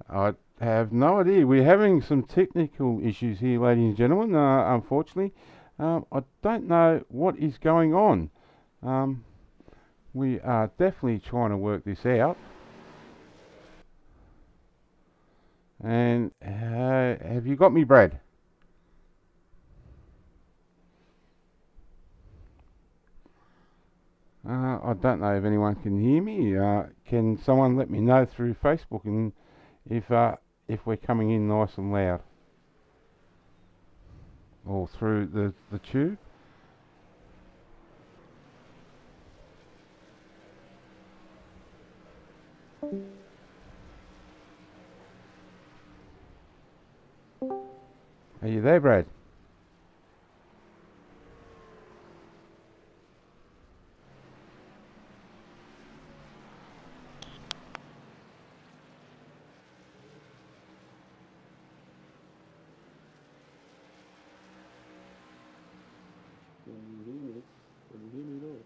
I have no idea. We're having some technical issues here, ladies and gentlemen. Unfortunately, I don't know what is going on. Um, we are definitely trying to work this out. And have you got me, Brad? I don't know if anyone can hear me. Can someone let me know through Facebook and if we're coming in nice and loud, or through the tube? Are you there, Brad? Can you hear me? Can you hear me at all?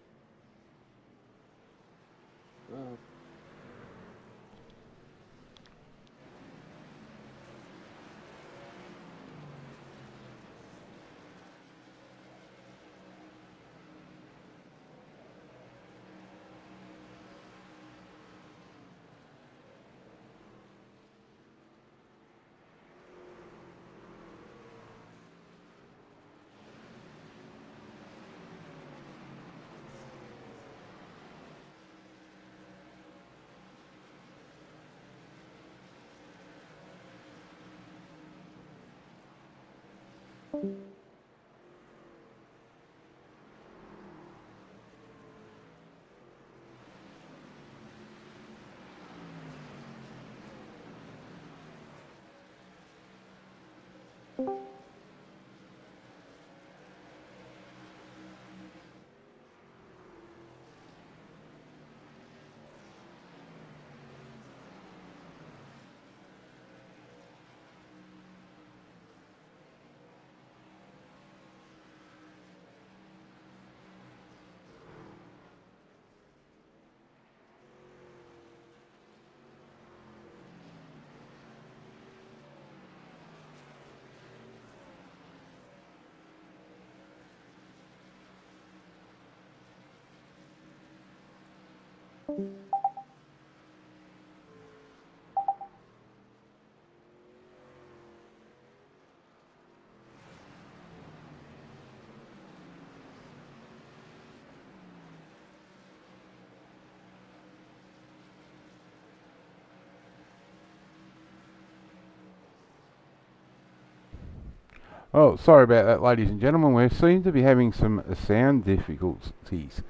Oh, sorry about that, ladies and gentlemen. We seem to be having some sound difficulties.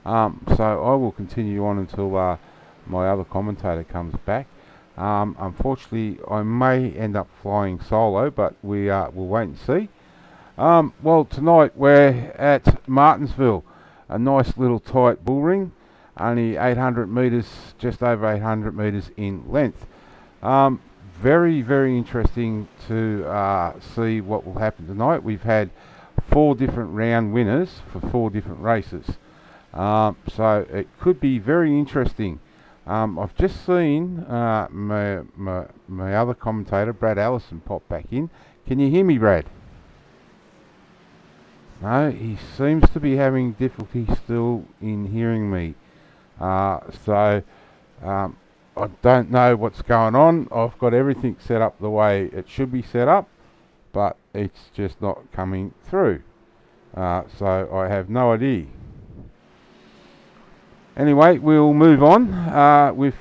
So I will continue on until my other commentator comes back. Unfortunately, I may end up flying solo, but we'll wait and see. Well, tonight we're at Martinsville, a nice little tight bull ring, only 800 metres, just over 800 metres in length. Um, Very, very interesting to see what will happen tonight. We've had four different round winners for four different races. So it could be very interesting. I've just seen my other commentator, Brad Allison, pop back in. Can you hear me, Brad? No, he seems to be having difficulty still in hearing me. So um, I don't know what's going on. I've got everything set up the way it should be set up, but it's just not coming through. So I have no idea. Anyway, we'll move on with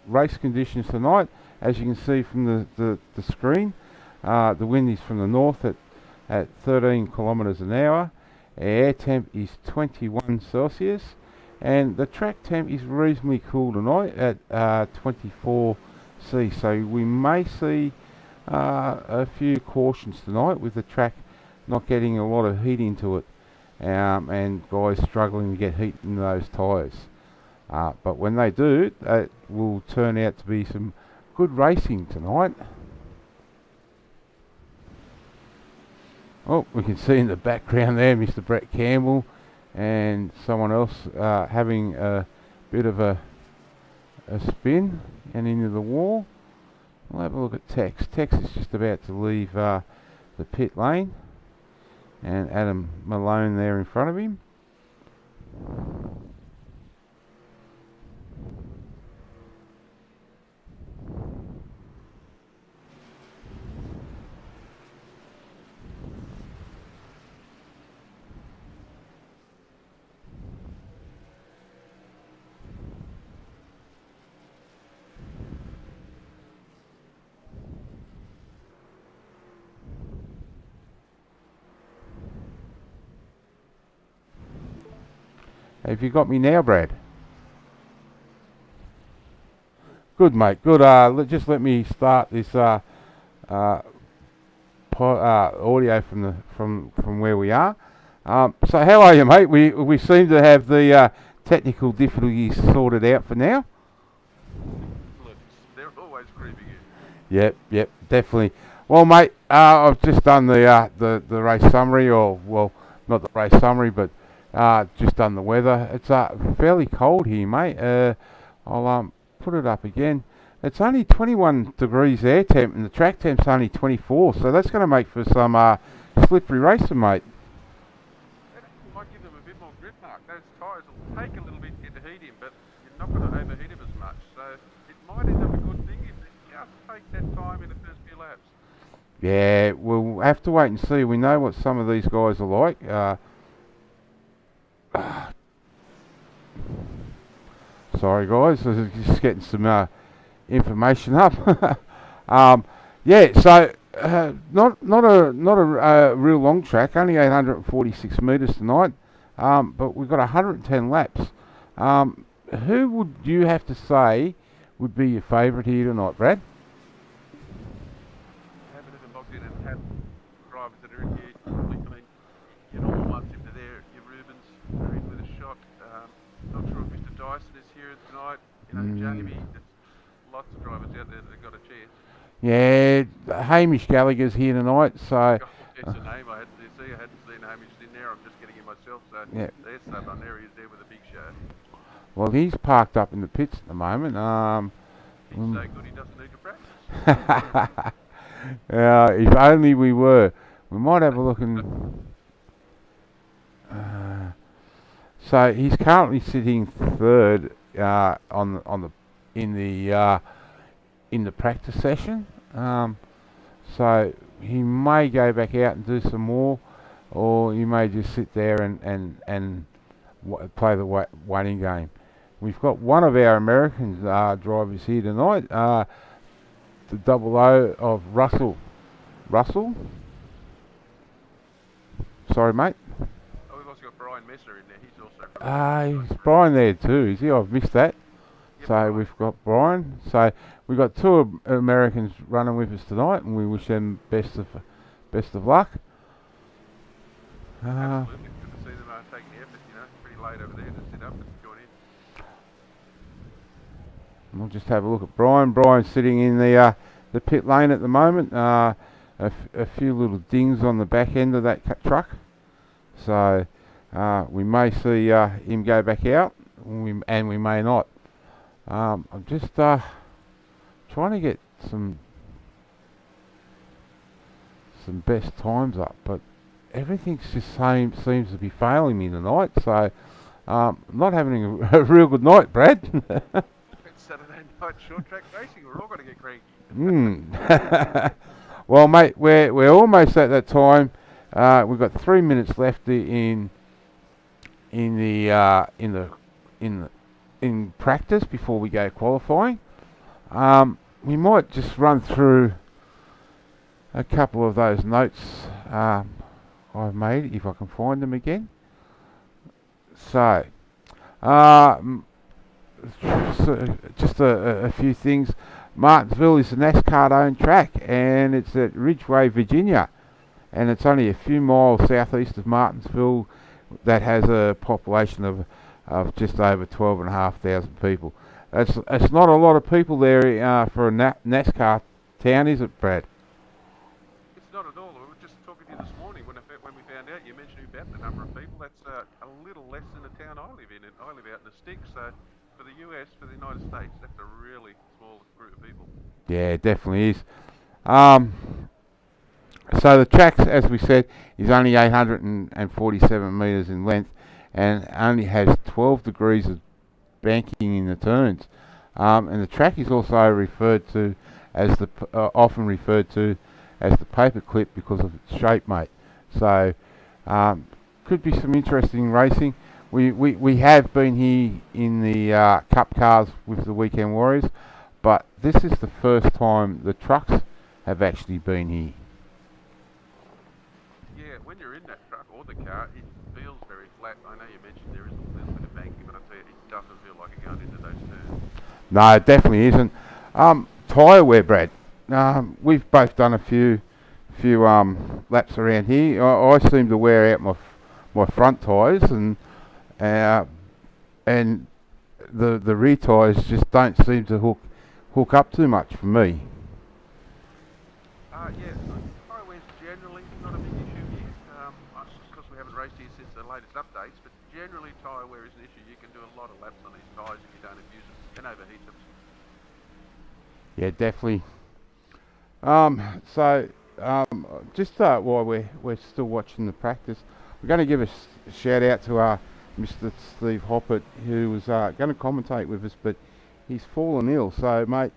race conditions tonight. As you can see from the screen, the wind is from the north at 13 kilometres an hour. Air temp is 21 Celsius, and the track temp is reasonably cool tonight at 24 C. So we may see a few cautions tonight with the track not getting a lot of heat into it, and guys struggling to get heat in those tyres. But when they do, it will turn out to be some good racing tonight. Oh, we can see in the background there Mr. Brett Campbell and someone else having a bit of a spin and into the wall. We'll have a look at Tex. Tex is just about to leave the pit lane, and Adam Malone there in front of him. Have you got me now, Brad? Good, mate. Good. Just let me start this audio from where we are. So how are you, mate? We seem to have the technical difficulties sorted out for now. Look, they're always creeping in. Yep, definitely. Well, mate, I've just done the race summary, or well, not the race summary, but just done the weather. It's fairly cold here, mate. I'll put it up again. It's only 21 degrees air temp, and the track temp's only 24, so that's going to make for some slippery racing, mate. That might give them a bit more grip, Mark. Those tyres will take a little bit to get to heat him, but you're not going to overheat him as much. So it might end up a good thing if they just take that time in the first few laps. Yeah, we'll have to wait and see. We know what some of these guys are like. Sorry, guys, just getting some information up. Yeah, so not a real long track, only 846 metres tonight, but we've got 110 laps. Who would you have to say would be your favourite here tonight, Brad? Haven't even logged in and had drivers that are in here. Probably, your normal ones, if they're there, your Rubens are in with a shot. Not sure if Mr. Dyson is here tonight. Jamie, there's lots of drivers out there that have got a chance. Yeah, Hamish Gallagher's here tonight, so... It's a name I hadn't seen. I hadn't seen Hamish in there. I'm just getting in myself. So yeah. There's someone there. He's there with a big show. Well, he's parked up in the pits at the moment. He's so good he doesn't need to practice. If only we were. We might have a look and... so he's currently sitting third in the practice session. So he may go back out and do some more, or he may just sit there and play the waiting game. We've got one of our American drivers here tonight, the double O of Russell. Russell? Sorry, mate. Oh, we've also got Brian Messer in there. He's also... Is Brian there too, is he? I've missed that. Yep, So Brian. we've got Brian. So we've got two Americans running with us tonight, and we wish them best of luck. Absolutely. Good to see them taking the effort, pretty late over there to sit up and join in. We'll just have a look at Brian. Brian's sitting in the pit lane at the moment. A few little dings on the back end of that truck. So we may see him go back out, and we may not. I'm just trying to get some best times up, but everything just seems to be failing me tonight. So not having a real good night, Brad. It's Saturday night short track racing. We're all going to get cranky. Well, mate, we're almost at that time. We've got 3 minutes left in practice before we go qualifying. We might just run through a couple of those notes I've made, if I can find them again. So just a few things. Martinsville is a NASCAR-owned track, and it's at Ridgeway, Virginia, and it's only a few miles southeast of Martinsville. That has a population of just over 12,500 people. That's not a lot of people there for a NASCAR town, is it, Brad? It's not at all. We were just talking to you this morning when we found out. You mentioned about the number of people. That's a little less than the town I live in, and I live out in the sticks. So for the US, for the United States, that's a really small group of people. Yeah, it definitely is. Um, so the track, as we said, is only 847 metres in length and only has 12 degrees of banking in the turns. And the track is also referred to as often referred to as the paperclip because of its shape, mate. So could be some interesting racing. We have been here in the Cup cars with the Weekend Warriors, but this is the first time the trucks have actually been here. Yeah, when you're in that truck or the car, it feels very flat. I know you mentioned there is a little bit of banking, but I tell you, it doesn't feel like you're going into those turns. No, it definitely isn't. Tyre wear, Brad. We've both done a few laps around here. I seem to wear out my front tyres, uh, and the rear tyres just don't seem to hook up too much for me. Yeah, tyre wear's generally not a big issue here. Of course, we haven't raced here since the latest updates, but generally tyre wear is an issue. You can do a lot of laps on these tyres if you don't abuse them and overheat them. Yeah, definitely. So just while we're still watching the practice, we're going to give a shout out to Mr. Steve Hoppert, who was going to commentate with us, but he's fallen ill. So, mate,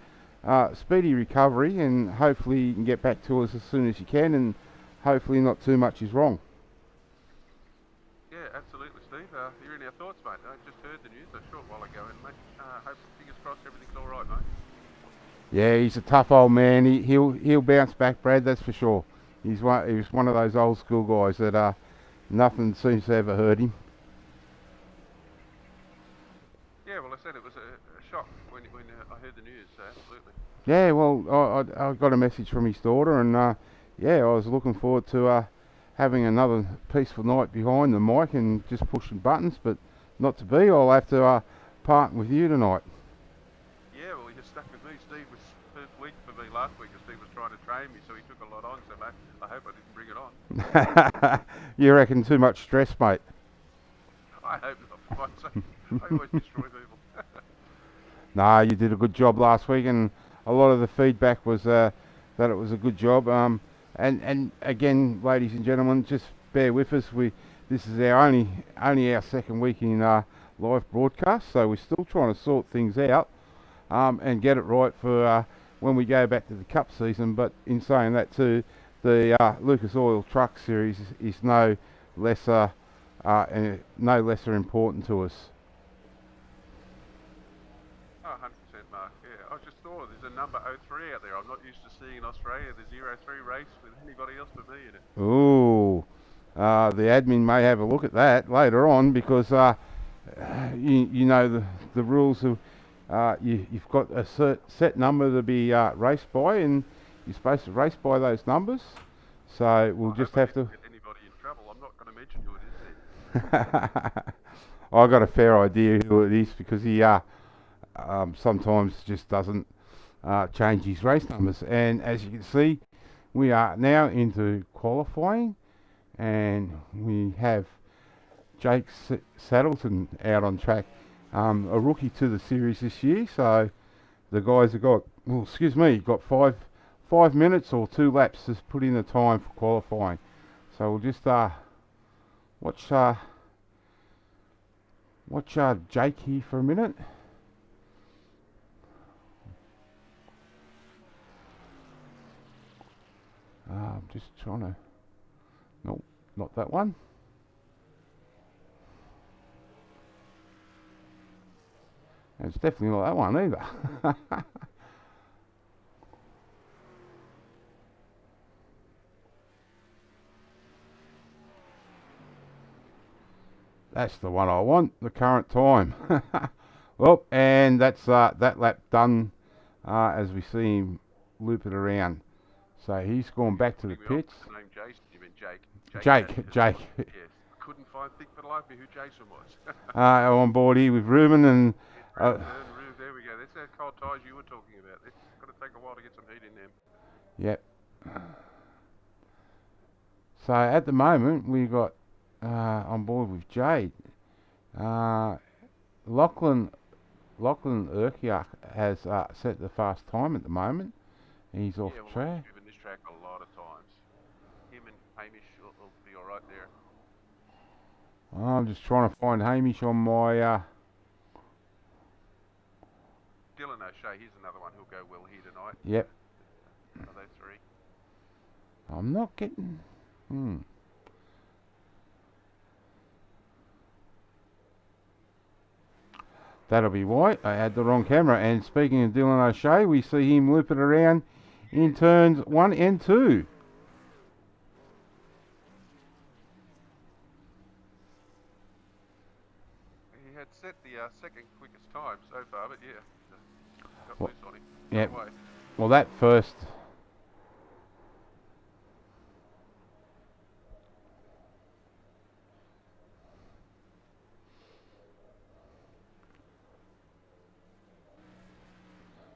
speedy recovery, and hopefully you can get back to us as soon as you can, and hopefully not too much is wrong. Yeah, absolutely, Steve. You're in our thoughts, mate. I just heard the news a short while ago, and mate, hope, fingers crossed, everything's all right, mate. Yeah, he's a tough old man. He'll bounce back, Brad. That's for sure. He was one of those old school guys that nothing seems to ever hurt him. Yeah, well, I said it was a shock when I heard the news, so absolutely. Yeah, well, I got a message from his daughter, and yeah, I was looking forward to having another peaceful night behind the mic and just pushing buttons, but not to be. I'll have to part with you tonight. Yeah, well, you're stuck with me. Steve was first week for me last week, because Steve was trying to train me, so he took a lot on. So, mate, I hope I didn't bring it on. You reckon too much stress, mate? I hope not, for my sake. I always destroy people. Nah, you did a good job last week, and a lot of the feedback was that it was a good job. And again, ladies and gentlemen, just bear with us. This is our only our second week in live broadcast, so we're still trying to sort things out and get it right for when we go back to the Cup season. But in saying that too, the Lucas Oil Truck Series is no lesser important to us. Oh, 100%, Mark. Yeah, I just thought there's a number 03 out there. I'm not used to seeing in Australia the 03 race with anybody else but me in it. Ooh, the admin may have a look at that later on because you know the rules of you've got a set number to be raced by, and you're supposed to race by those numbers. So we'll just have to. Get anybody in trouble. I'm not going to mention who it is then. I got a fair idea who it is because he sometimes just doesn't change his race numbers. And as you can see, we are now into qualifying, and we have Jake Saddleton out on track, a rookie to the series this year. So the guys have got, well, excuse me, got five minutes or 2 laps to put in the time for qualifying. So we'll just watch Jake here for a minute. I'm just trying to. Nope, not that one. And it's definitely not that one either. That's the one I want, the current time. Well, and that's that lap done as we see him loop it around. So he's gone back to the pits. Name Jason, you mean Jake? Jake. Yes. Couldn't think for the life of me who Jason was. On board here with Ruben and. There we go. That's that cold ties you were talking about. It's got to take a while to get some heat in them. Yep. So at the moment we got on board with Jade. Lachlan Lachlan Urquiak has set the fast time at the moment. He's off Yeah, well, track. he's driven this track a lot of times. Him and Hamish will be all right there. I'm just trying to find Hamish on my. Dylan O'Shea, he's another one who'll go well here tonight. Yep. Are those three? I'm not getting. That'll be why I had the wrong camera. And speaking of Dylan O'Shea, we see him loop it around in turns 1 and 2. He had set the second quickest time so far, but yeah, got Well, loose on him. yeah. Away. Well, that first.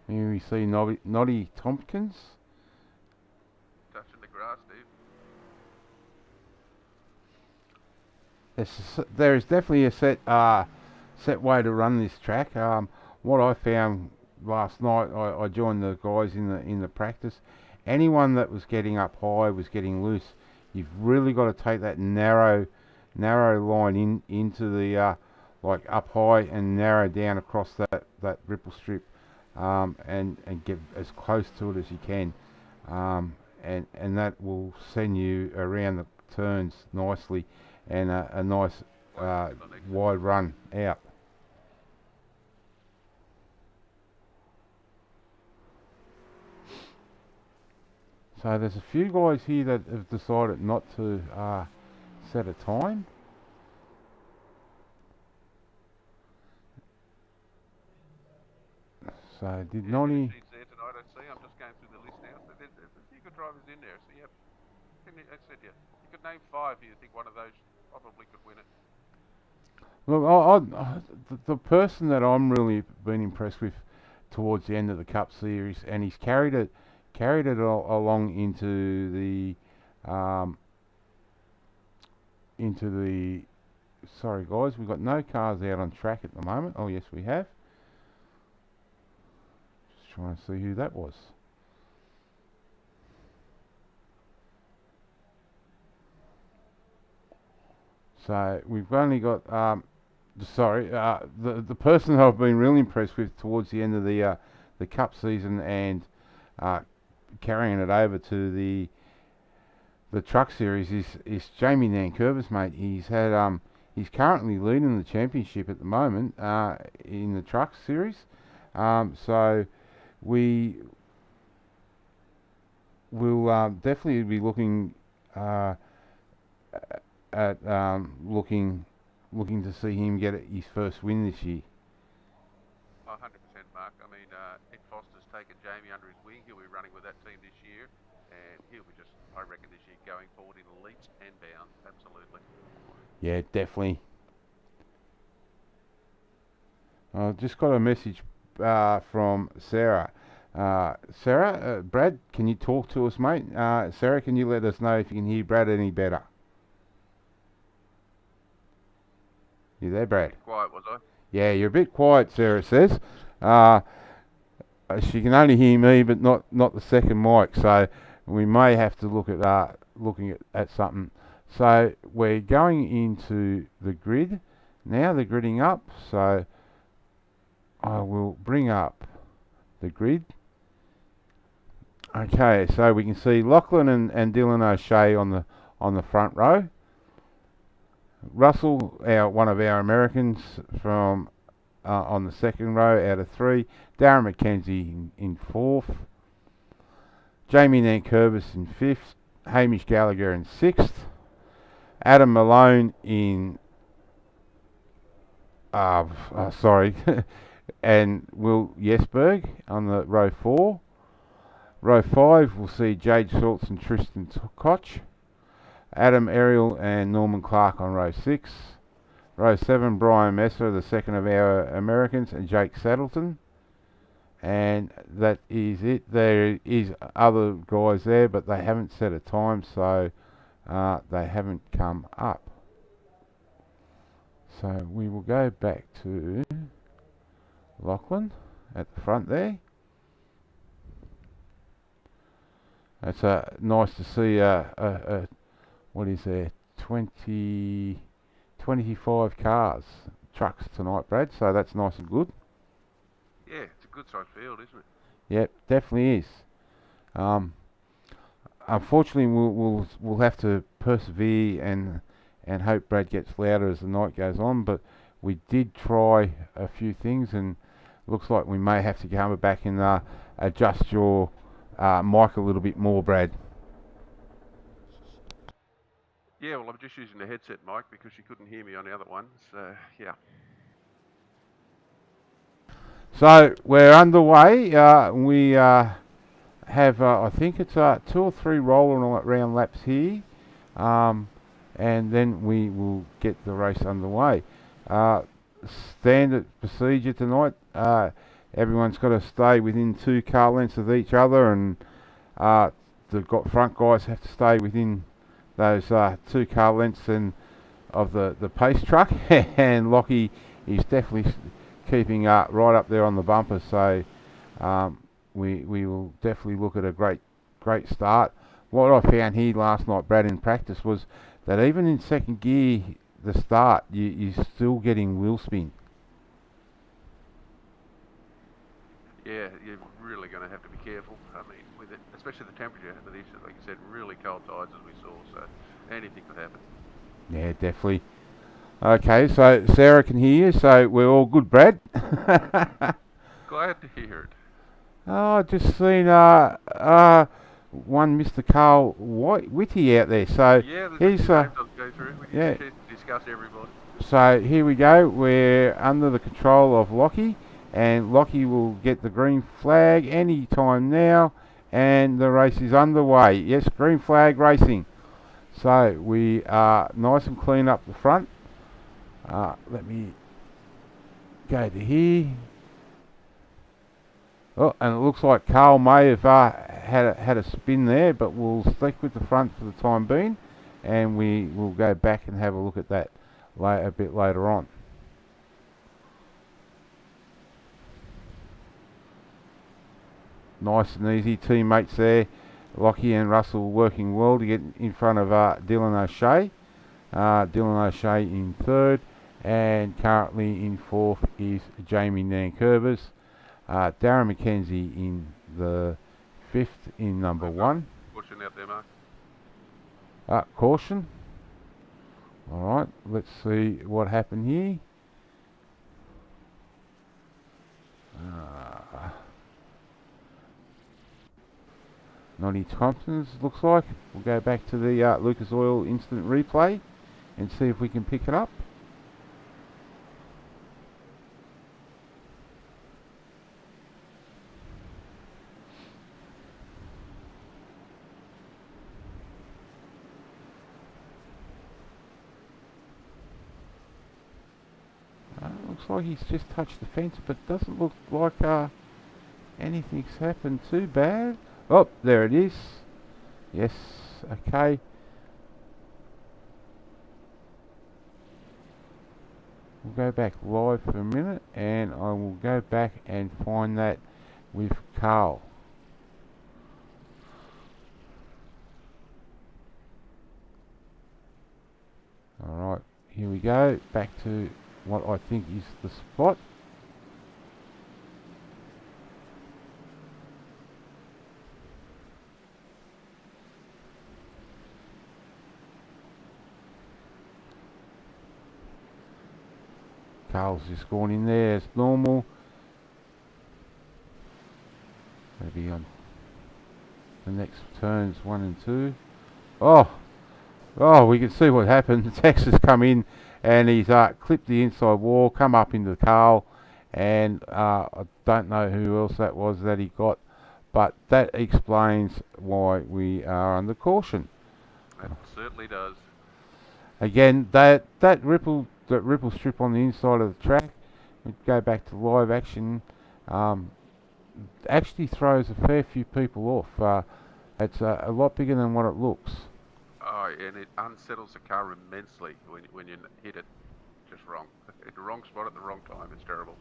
Here we see Noddy Tompkins. Touching the grass, Steve. There is definitely a set way to run this track. What I found last night, I joined the guys in the practice. Anyone that was getting up high was getting loose. You've really got to take that narrow line into the like up high and narrow down across that ripple strip, and get as close to it as you can, and that will send you around the turns nicely, and a nice wide run out. So there's a few guys here that have decided not to set a time. So did not he? There tonight, I see. I'm just going through the list now. So there's a few good drivers in there. So yep, I said you could name 5 here. You think one of those probably could win it? Look, the person that I'm really been impressed with towards the end of the Cup Series, and he's carried it along into the Sorry guys, we've got no cars out on track at the moment. Oh yes, we have. Just trying to see who that was. So we've only got the person that I've been really impressed with towards the end of the Cup season, and carrying it over to the Truck Series is Jamie Nankervis, mate. He's currently leading the championship at the moment in the Truck Series. So we will definitely be looking at looking to see him get his first win this year. 100%, Mark. I mean, Nick Foster's taken Jamie under his wing. He'll be running with that team this year, and he'll be just, I reckon, this year going forward in elites and bound. Absolutely. Yeah, definitely. I just got a message from Sarah. Sarah, Brad, can you talk to us, mate? Sarah, can you let us know if you can hear Brad any better? You there, Brad? Quiet, was I? Yeah, you're a bit quiet, Sarah says. She can only hear me, but not the second mic, so we may have to look at looking at something. So we're going into the grid now. The gridding up, so I will bring up the grid. Okay, so we can see Lachlan and Dylan O'Shea on the front row. Russell, one of our Americans, from on the second row out of 3. Darren McKenzie in 4th. Jamie Nankervis in 5th. Hamish Gallagher in 6th. Adam Malone in and Will Jesberg on the row 4. Row 5 we'll see Jade Schultz and Tristan Koch. Adam Ariel and Norman Clark on row 6. Row 7, Brian Messer, the second of our Americans, and Jake Saddleton. And that is it. There is other guys there, but they haven't set a time, so they haven't come up. So we will go back to Lachlan at the front there. It's nice to see what is there, 25 cars, trucks tonight, Brad, so that's nice and good. Yeah, it's a good sized field, isn't it? Yep, definitely is. Um, Unfortunately, we'll have to persevere and hope Brad gets louder as the night goes on. But we did try a few things, and looks like we may have to come back and adjust your mic a little bit more, Brad. Yeah, well, I'm just using the headset mic because you couldn't hear me on the other one. So, yeah. So we're underway. We have, I think it's 2 or 3 rolling round laps here. And then we will get the race underway. Standard procedure tonight. Everyone's got to stay within 2 car lengths of each other, and the front guys have to stay within those 2 car lengths and of the pace truck. And Lockie is definitely keeping right up there on the bumper. So we will definitely look at a great start. What I found here last night, Brad, in practice was that even in second gear, the start, you're still getting wheel spin. Yeah, you're really going to have to be careful. I mean, with it, especially the temperature of these, like you said, really cold tides as we saw. So anything could happen. Yeah, definitely. Okay, so Sarah can hear you, so we're all good, Brad. Glad to hear it. Oh, just seen one Mr. Carl Whitty out there. So Yeah, there's a he's few names I'll go through. We need yeah. to discuss everybody. So here we go. We're under the control of Lockie, and Lockie will get the green flag any time now, and the race is underway. Yes, green flag racing. So we are nice and clean up the front. Let me go to here. Oh, and it looks like Carl may have had a spin there, but we'll stick with the front for the time being, and we will go back and have a look at that a bit later on. Nice and easy, teammates there. Lockie and Russell working well to get in front of Dylan O'Shea. Dylan O'Shea in third, and currently in fourth is Jamie Nankervis. Darren McKenzie in the fifth in number 1. Caution out there, Mark. Caution. Alright, let's see what happened here. Noddy Thompson's looks like. We'll go back to the Lucas Oil instant replay and see if we can pick it up. Looks like he's just touched the fence, but doesn't look like anything's happened too bad. Oh, there it is. Yes, okay. We'll go back live for a minute, and I will go back and find that with Carl. Alright, here we go. Back to what I think is the spot. Carl's just gone in there as normal. Maybe on the next turns 1 and 2. Oh, we can see what happened. Texas come in and he's clipped the inside wall, come up into Carl, and I don't know who else that was that he got, but that explains why we are under caution. That certainly does. Again, that ripple strip on the inside of the track, we go back to live action, actually throws a fair few people off. It's a lot bigger than what it looks. Oh, and it unsettles the car immensely when you hit it just wrong. At the wrong spot at the wrong time. It's terrible.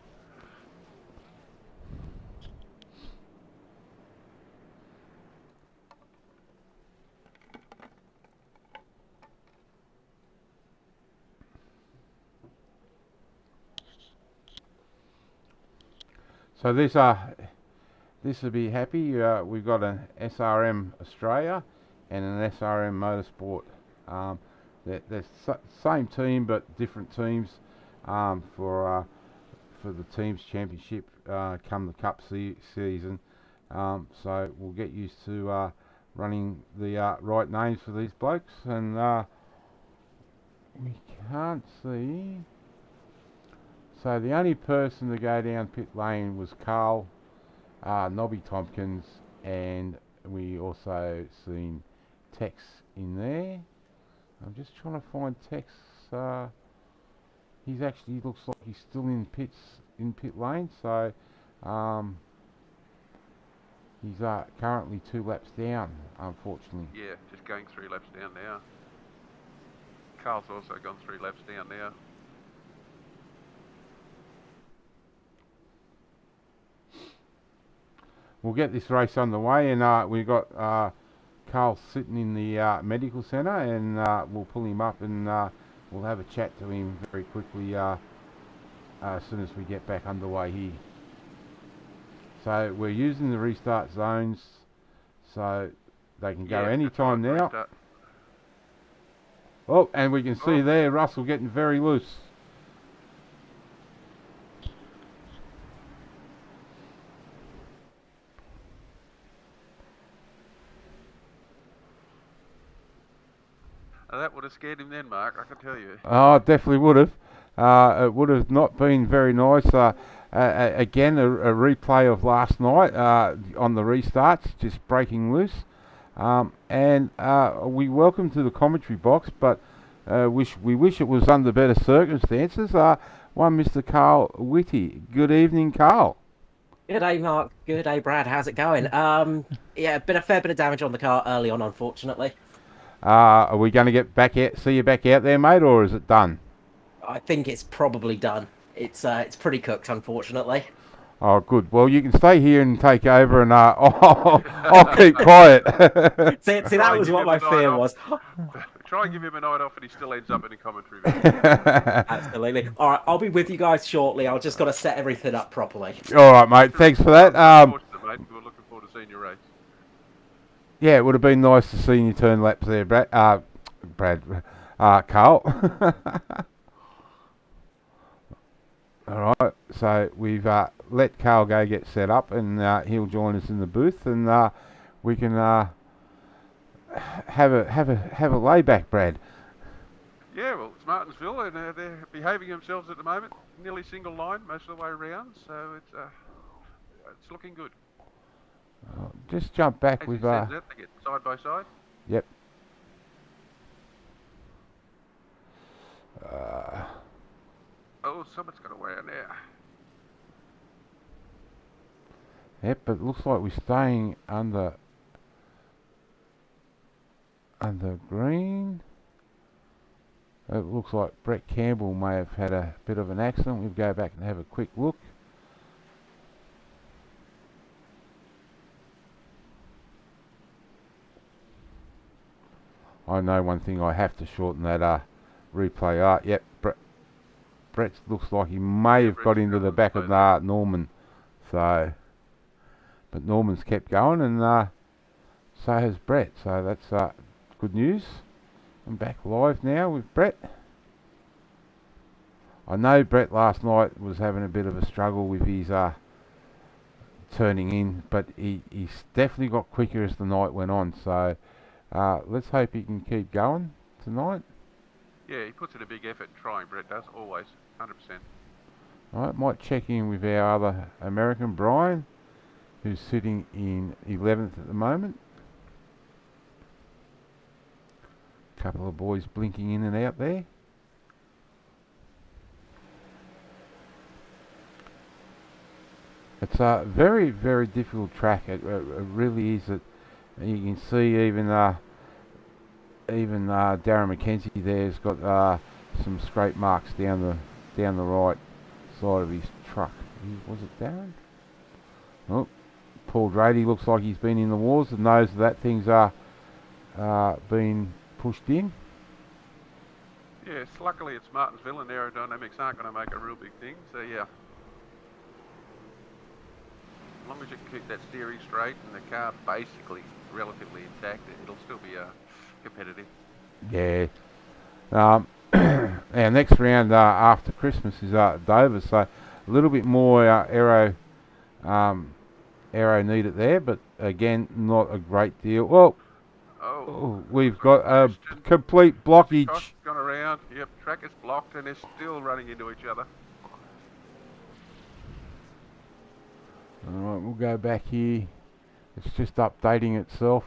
So this will be happy. We've got an SRM Australia and an SRM Motorsport. They're same team but different teams for the teams championship come the cup season. So we'll get used to running the right names for these blokes, and we can't see. So the only person to go down pit lane was Carl, Nobby Tompkins, and we also seen Tex in there. I'm just trying to find Tex. He's actually looks like he's still in pit lane. So he's currently 2 laps down, unfortunately. Yeah, just going 3 laps down now. Carl's also gone 3 laps down now. We'll get this race underway, and we've got Carl sitting in the medical centre, and we'll pull him up, and we'll have a chat to him very quickly as soon as we get back underway here. So we're using the restart zones, so they can go any time now. Restart. Oh, and we can see there Russell getting very loose. That would have scared him then, Mark, I can tell you. Oh, it definitely would have. It would have not been very nice. Again, a replay of last night on the restarts, just breaking loose. And we welcome to the commentary box, but we wish it was under better circumstances. One Mr. Carl Whitty. Good evening, Carl. Good day, Mark. Good day, Brad. How's it going? Yeah, a fair bit of damage on the car early on, unfortunately. Are we going to get back out, see you back out there, mate, or is it done? I think it's probably done. It's pretty cooked, unfortunately. Oh, good. Well, you can stay here and take over, and I'll keep quiet. see, that was what my fear was. Try and give him a night off, and he still ends up in a commentary. Absolutely. All right, I'll be with you guys shortly. I've just got to set everything up properly. All right, mate. Thanks for that. Mate, we're looking forward to seeing your race. Yeah, it would have been nice to see you turn laps there, Carl. All right, so we've let Carl go get set up, and he'll join us in the booth, and we can have a layback, Brad. Yeah, well, it's Martinsville, and they're behaving themselves at the moment. Nearly single line most of the way around, so it's looking good. Just jump back As with they get side by side. Yep. Oh, someone's got away in there. Yep, but it looks like we're staying under green. It looks like Brett Campbell may have had a bit of an accident. We'll go back and have a quick look. I know one thing, I have to shorten that replay. Yep, Brett looks like he may have got into the back of Norman. So, but Norman's kept going, and so has Brett. So that's good news. I'm back live now with Brett. I know Brett last night was having a bit of a struggle with his turning in, but he's definitely got quicker as the night went on. So let's hope he can keep going tonight. Yeah, he puts in a big effort trying, Brett does, always, 100%. Alright, might check in with our other American, Brian, who's sitting in 11th at the moment. Couple of boys blinking in and out there. It's a very, very difficult track. It really is. You can see even Darren McKenzie there's got some scrape marks down the right side of his truck. Was it Darren? Oh, Paul Drady looks like he's been in the wars and knows that things are being pushed in. Yes, luckily it's Martinsville and aerodynamics aren't going to make a real big thing, so yeah. As long as you can keep that steering straight and the car basically relatively intact, it'll still be competitive. Yeah. Our next round after Christmas is Dover, so a little bit more aero needed there, but again, not a great deal. Well, we've got a complete blockage. Gone around. Yep, track is blocked and they're still running into each other. Alright, we'll go back here. It's just updating itself.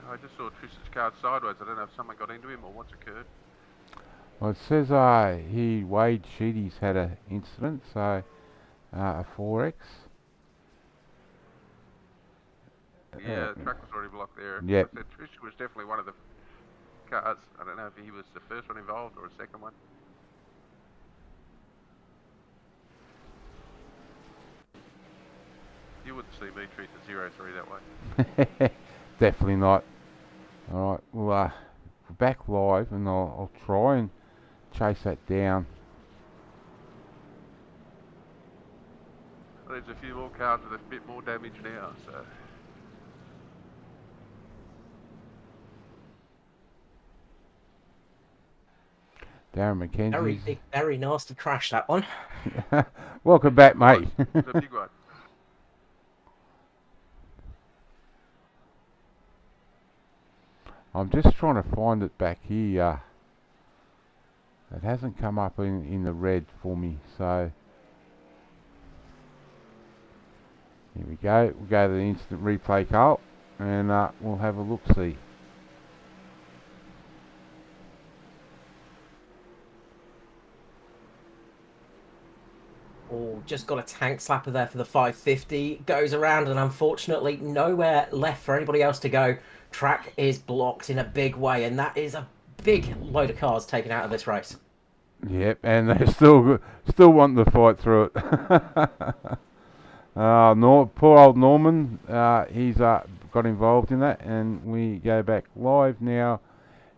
I just saw Tristan's car sideways. I don't know if someone got into him or what's occurred. Well, it says Wade Sheedy's had an incident, so a 4X. Yeah, the track was already blocked there. Yep. Like I said, Trish was definitely one of the cars. I don't know if he was the first one involved or a second one. You wouldn't see me treat the 0-3 that way. Definitely not. Alright, well, we're back live and I'll try and chase that down. There's a few more cars with a bit more damage now, so... Darren McKenzie. Very nasty crash, that one. Welcome back, mate. It's a big one. I'm just trying to find it back here. It hasn't come up in the red for me, so here we go. We'll go to the instant replay, Carl, and we'll have a look-see. Oh, just got a tank slapper there for the 550. Goes around and unfortunately nowhere left for anybody else to go. Track is blocked in a big way and that is a big load of cars taken out of this race. Yep, and they still want to fight through it. Poor old Norman, he's got involved in that, and we go back live now,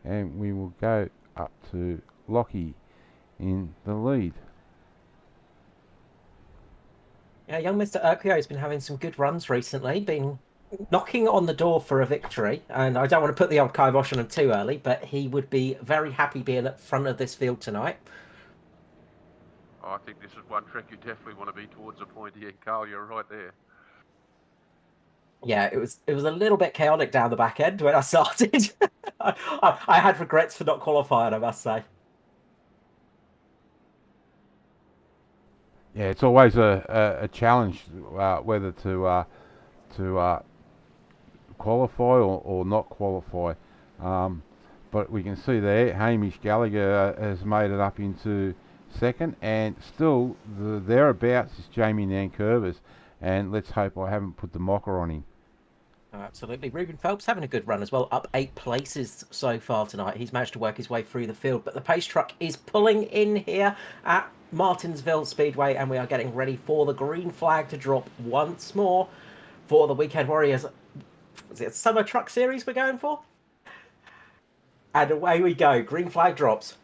and we will go up to Lockie in the lead. Yeah, young Mr. Urquio has been having some good runs recently, been knocking on the door for a victory, and I don't want to put the old kibosh on him too early, but he would be very happy being at front of this field tonight. Oh, I think this is one track you definitely want to be towards the pointy end, Carl. You're right there. Yeah, it was a little bit chaotic down the back end when I started. I had regrets for not qualifying, I must say. Yeah, it's always a challenge whether to qualify or not qualify. But we can see there, Hamish Gallagher has made it up into second, and still thereabouts is Jamie Nankervis, and let's hope I haven't put the mocker on him. Oh, absolutely. Ruben Phelps having a good run as well, up 8 places so far tonight. He's managed to work his way through the field, but the pace truck is pulling in here at Martinsville Speedway, and we are getting ready for the green flag to drop once more for the Weekend Warriors. Is it Summer Truck Series we're going for? And away we go. Green flag drops.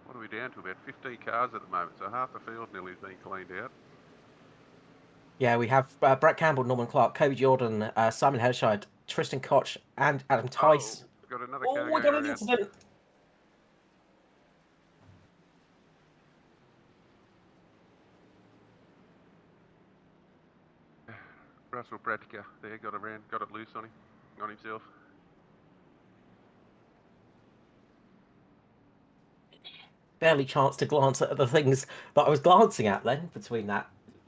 What are we down to? About 15 cars at the moment, so half the field nearly has been cleaned out. Yeah, we have Brett Campbell, Norman Clark, Kobe Jordan, Simon Herscheid, Tristan Koch, and Adam Tice. We've got another car we going got an around. incident. Russell Bratica there got it loose on himself. Barely chance to glance at the things that I was glancing at then between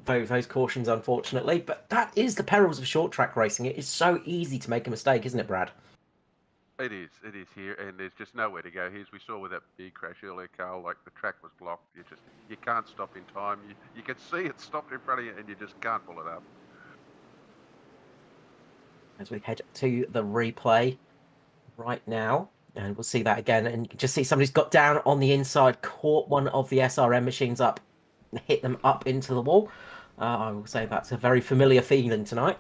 those cautions, unfortunately. But that is the perils of short track racing. It is so easy to make a mistake, isn't it, Brad? It is here, and there's just nowhere to go. As we saw with that big crash earlier, Carl, like the track was blocked. You can't stop in time. You can see it stopped in front of you, and you just can't pull it up. As we head to the replay right now, And we'll see that again. And you can just see somebody's got down on the inside, caught one of the SRM machines up, and hit them up into the wall. I will say that's a very familiar feeling tonight.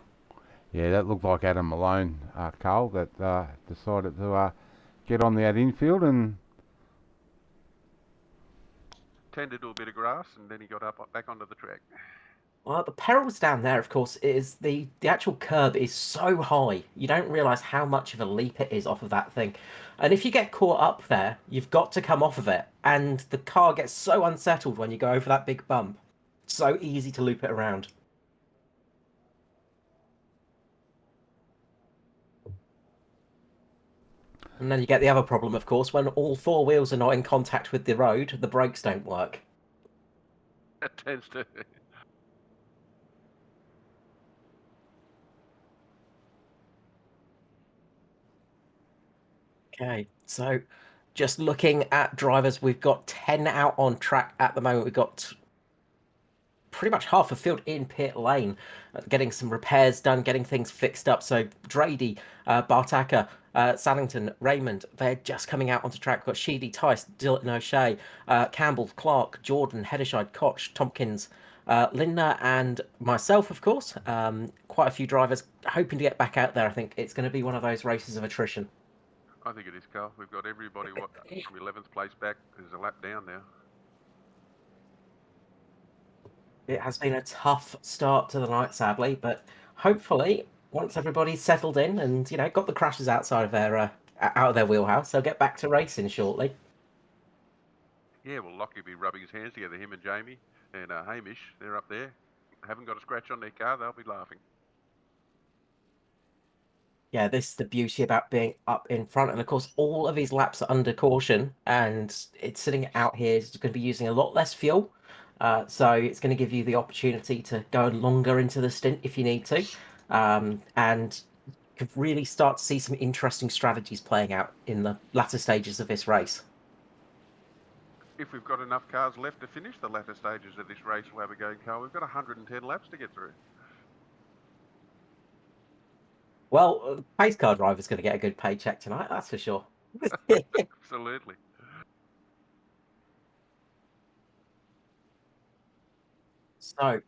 Yeah, that looked like Adam Malone, Carl, that decided to get on the infield and Tended to a bit of grass, and then he got up back onto the track. Well, the perils down there, of course, is the actual curb is so high. You don't realise how much of a leap it is off of that thing. And if you get caught up there, you've got to come off of it. And the car gets so unsettled when you go over that big bump. So easy to loop it around. And then you get the other problem, of course, when all four wheels are not in contact with the road, the brakes don't work. It tends to. Okay, so just looking at drivers, we've got 10 out on track at the moment. We've got pretty much half a field in pit lane, getting some repairs done, getting things fixed up. So Drady, Bartaka, Sallington, Raymond, they're just coming out onto track. We've got Sheedy, Tice, Dylan O'Shea, Campbell, Clark, Jordan, Heddershide, Koch, Tompkins, Linda, and myself, of course. Quite a few drivers hoping to get back out there. I think it's going to be one of those races of attrition. I think it is, Carl. We've got everybody from 11th place back. There's a lap down now. It has been a tough start to the night, sadly, but hopefully, once everybody's settled in and got the crashes outside of their wheelhouse, they'll get back to racing shortly. Yeah, well, Lockie will be rubbing his hands together. Him and Jamie and Hamish, they're up there. Haven't got a scratch on their car. They'll be laughing. Yeah, this is the beauty about being up in front. And of course, all of his laps are under caution, and it's sitting out here is going to be using a lot less fuel. So it's going to give you the opportunity to go longer into the stint if you need to. And you could really start to see some interesting strategies playing out in the latter stages of this race. If we've got enough cars left to finish the latter stages of this race, we'll have a go, Carl. We've got 110 laps to get through. Well, the pace car driver's going to get a good paycheck tonight, that's for sure. Absolutely. So,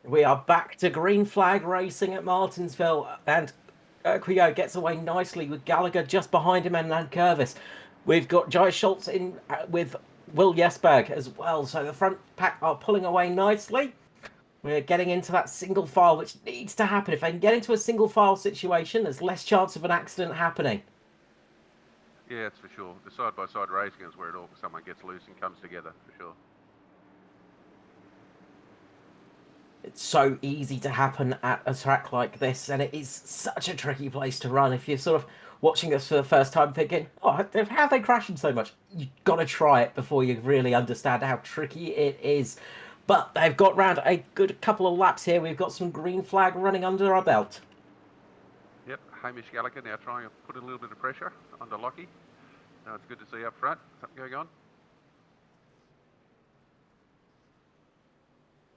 we are back to green flag racing at Martinsville, and Quio gets away nicely with Gallagher just behind him and Curvis. We've got Jai Schultz in with Will Jesberg as well, so the front pack are pulling away nicely. We're getting into that single file, which needs to happen. If they can get into a single file situation, there's less chance of an accident happening. Yeah, that's for sure. The side-by-side racing is where someone gets loose and comes together, for sure. It's so easy to happen at a track like this, and it is such a tricky place to run. If you're sort of watching this for the first time thinking, oh, how are they crashing so much? You've got to try it before you really understand how tricky it is. But they've got round a good couple of laps here. We've got some green flag running under our belt. Yep, Hamish Gallagher now trying to put a little bit of pressure onto Lockie. Now it's good to see up front. Something going on.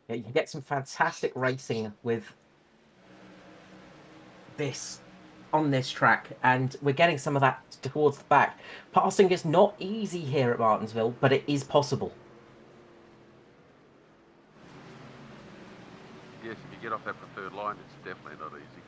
Yeah, you can get some fantastic racing with this on this track, and we're getting some of that towards the back. Passing is not easy here at Martinsville, but it is possible. Yes, if you get off that preferred line, it's definitely not easy.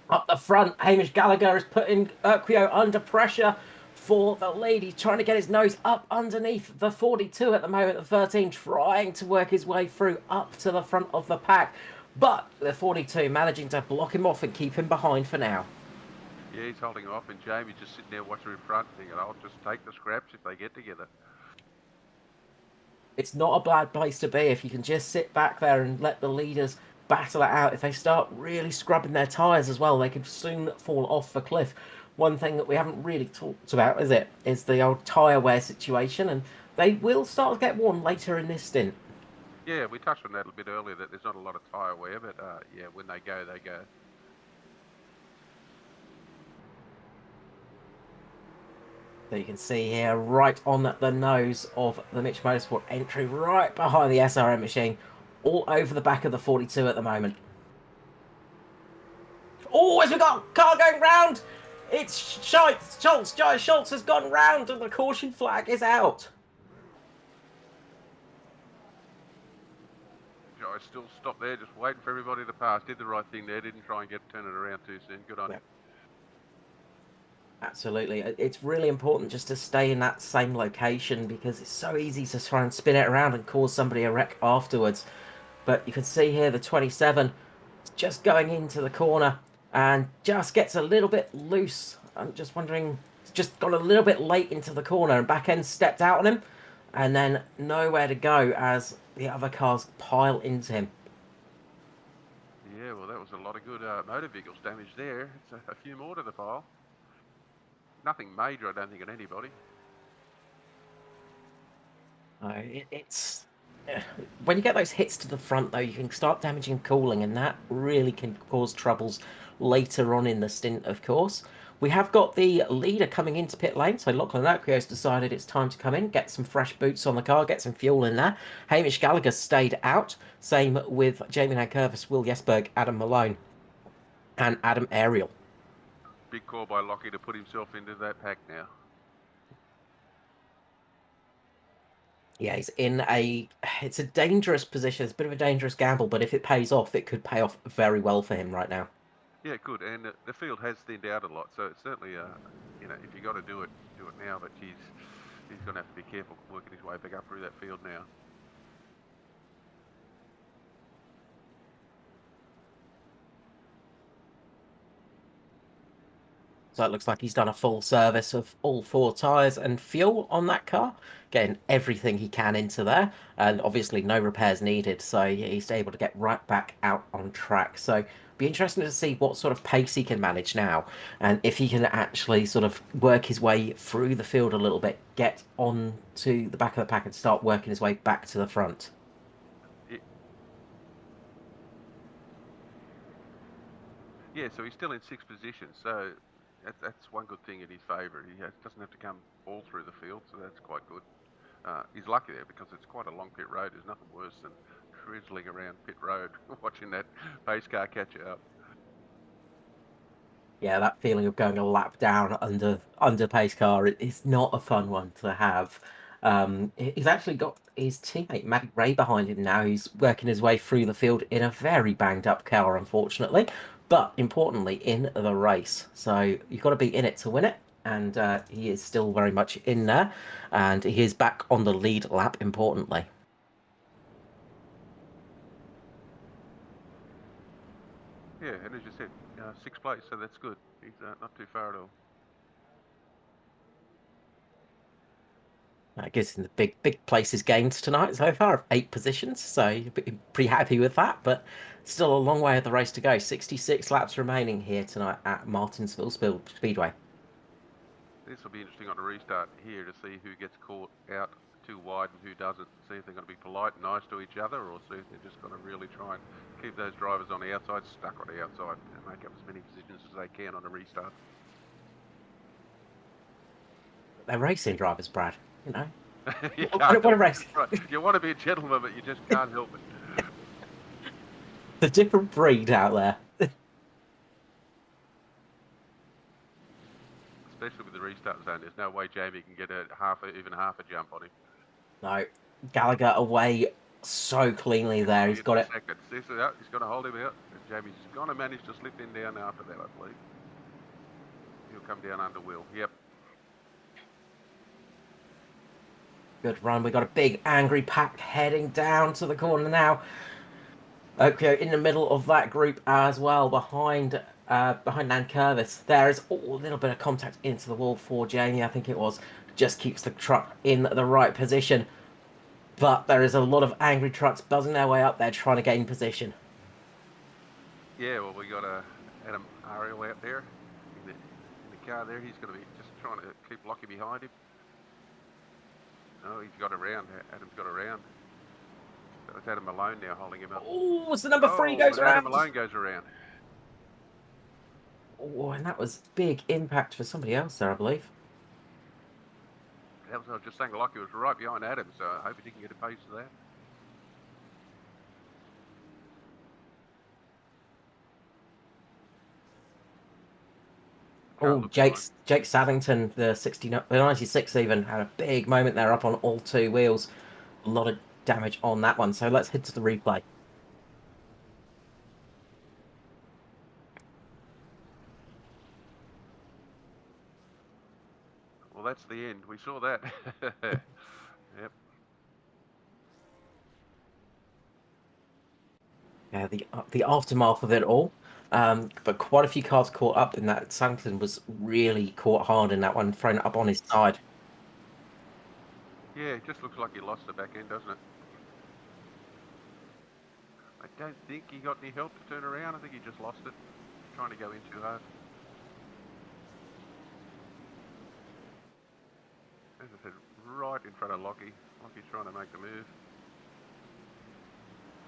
Up the front, Hamish Gallagher is putting Urquio under pressure for the lead. He's trying to get his nose up underneath the 42 at the moment, the 13, trying to work his way through up to the front of the pack. But the 42 managing to block him off and keep him behind for now. Yeah, he's holding him off, and Jamie's just sitting there watching in front, thinking, I'll just take the scraps if they get together. It's not a bad place to be if you can just sit back there and let the leaders battle it out. If they start really scrubbing their tyres as well, they can soon fall off the cliff. One thing that we haven't really talked about, is the old tyre wear situation, and they will start to get worn later in this stint. Yeah, we touched on that a bit earlier, that there's not a lot of tyre wear, but yeah, when they go, they go. So you can see here, right on the nose of the Mitch Motorsport entry, right behind the SRM machine, all over the back of the 42 at the moment. Oh, as we got car going round, it's Schultz. Josh Schultz has gone round, and the caution flag is out. I still stopped there, just waiting for everybody to pass. Did the right thing there. Didn't try and turn it around too soon. Good on him. Absolutely. It's really important just to stay in that same location because it's so easy to try and spin it around and cause somebody a wreck afterwards. But you can see here the 27 just going into the corner and just gets a little bit loose. I'm just wondering, just got a little bit late into the corner and back end stepped out on him and then nowhere to go as the other cars pile into him. Yeah, well, that was a lot of good motor vehicles damage there. It's a few more to the pile. Nothing major, I don't think, on anybody. It's when you get those hits to the front, though, you can start damaging cooling, and that really can cause troubles later on in the stint, of course. We have got the leader coming into pit lane, so Lachlan Oakley's decided it's time to come in, get some fresh boots on the car, get some fuel in there. Hamish Gallagher stayed out, same with Jamie Nankervis, Will Jesberg, Adam Malone, and Adam Ariel. Big call by Lockie to put himself into that pack now. Yeah, he's in it's a dangerous position. It's a bit of a dangerous gamble, but if it pays off, it could pay off very well for him right now. Yeah, good. And the field has thinned out a lot, so it's certainly, if you got to do it now. But he's going to have to be careful working his way back up through that field now. So it looks like he's done a full service of all 4 tyres and fuel on that car, getting everything he can into there, and obviously no repairs needed, so he's able to get right back out on track. So be interesting to see what sort of pace he can manage now, and if he can actually sort of work his way through the field a little bit, get on to the back of the pack and start working his way back to the front. Yeah, so he's still in 6th position, so that's one good thing in his favour. He doesn't have to come all through the field, so that's quite good. He's lucky there because it's quite a long pit road. There's nothing worse than drizzling around pit road, watching that pace car catch you up. Yeah, that feeling of going a lap down under pace car is not a fun one to have. He's actually got his teammate Matt Ray behind him now. He's working his way through the field in a very banged up car, unfortunately, but importantly in the race. So you've got to be in it to win it, and he is still very much in there, and he is back on the lead lap. Importantly. Yeah, and as you said, 6th place, so that's good. He's not too far at all. That gives him the big places gained tonight so far of 8 positions, so you're pretty happy with that, but still a long way of the race to go. 66 laps remaining here tonight at Martinsville Speedway. This will be interesting on the restart here to see who gets caught out too wide and who doesn't. See if they're going to be polite and nice to each other, or see if they're just going to really try and keep those drivers on the outside stuck on the outside and make up as many positions as they can on the restart. They're racing drivers, Brad, you know. What a race. Right. You want to be a gentleman, but you just can't help it. The different breed out there. Especially with the restart zone, there's no way Jamie can get even half a jump on him. No, Gallagher away so cleanly there. He's got it. He's going to hold him out. And Jamie's going to manage to slip in down after that, I believe. He'll come down under Will. Yep. Good run. We got a big angry pack heading down to the corner now. Oakio in the middle of that group as well, behind Nankervis. There is a little bit of contact into the wall for Jamie, I think it was. Just keeps the truck in the right position. But there is a lot of angry trucks buzzing their way up there trying to gain position. Yeah, well, we got Adam Ariel out there in the car there. He's going to be just trying to keep Lockie behind him. Oh, he's got around. Adam's got around. So it's Adam Malone now holding him up. Oh, it's the number 3 goes around. Adam Malone goes around. Oh, and that was big impact for somebody else there, I believe. I was just saying, Lockie was right behind Adam, so I hope he didn't get a piece of that. Oh, look behind. Jake Saddington, the 96 even, had a big moment there up on all two wheels. A lot of damage on that one. So let's head to the replay. Well, that's the end. We saw that. Yep. Yeah, the aftermath of it all. But quite a few cars caught up in that. Saddington was really caught hard in that one, thrown up on his side. Yeah, it just looks like he lost the back end, doesn't it? I don't think he got any help to turn around. I think he just lost it, trying to go in too hard. As I said, right in front of Lockie. Lockie's trying to make the move.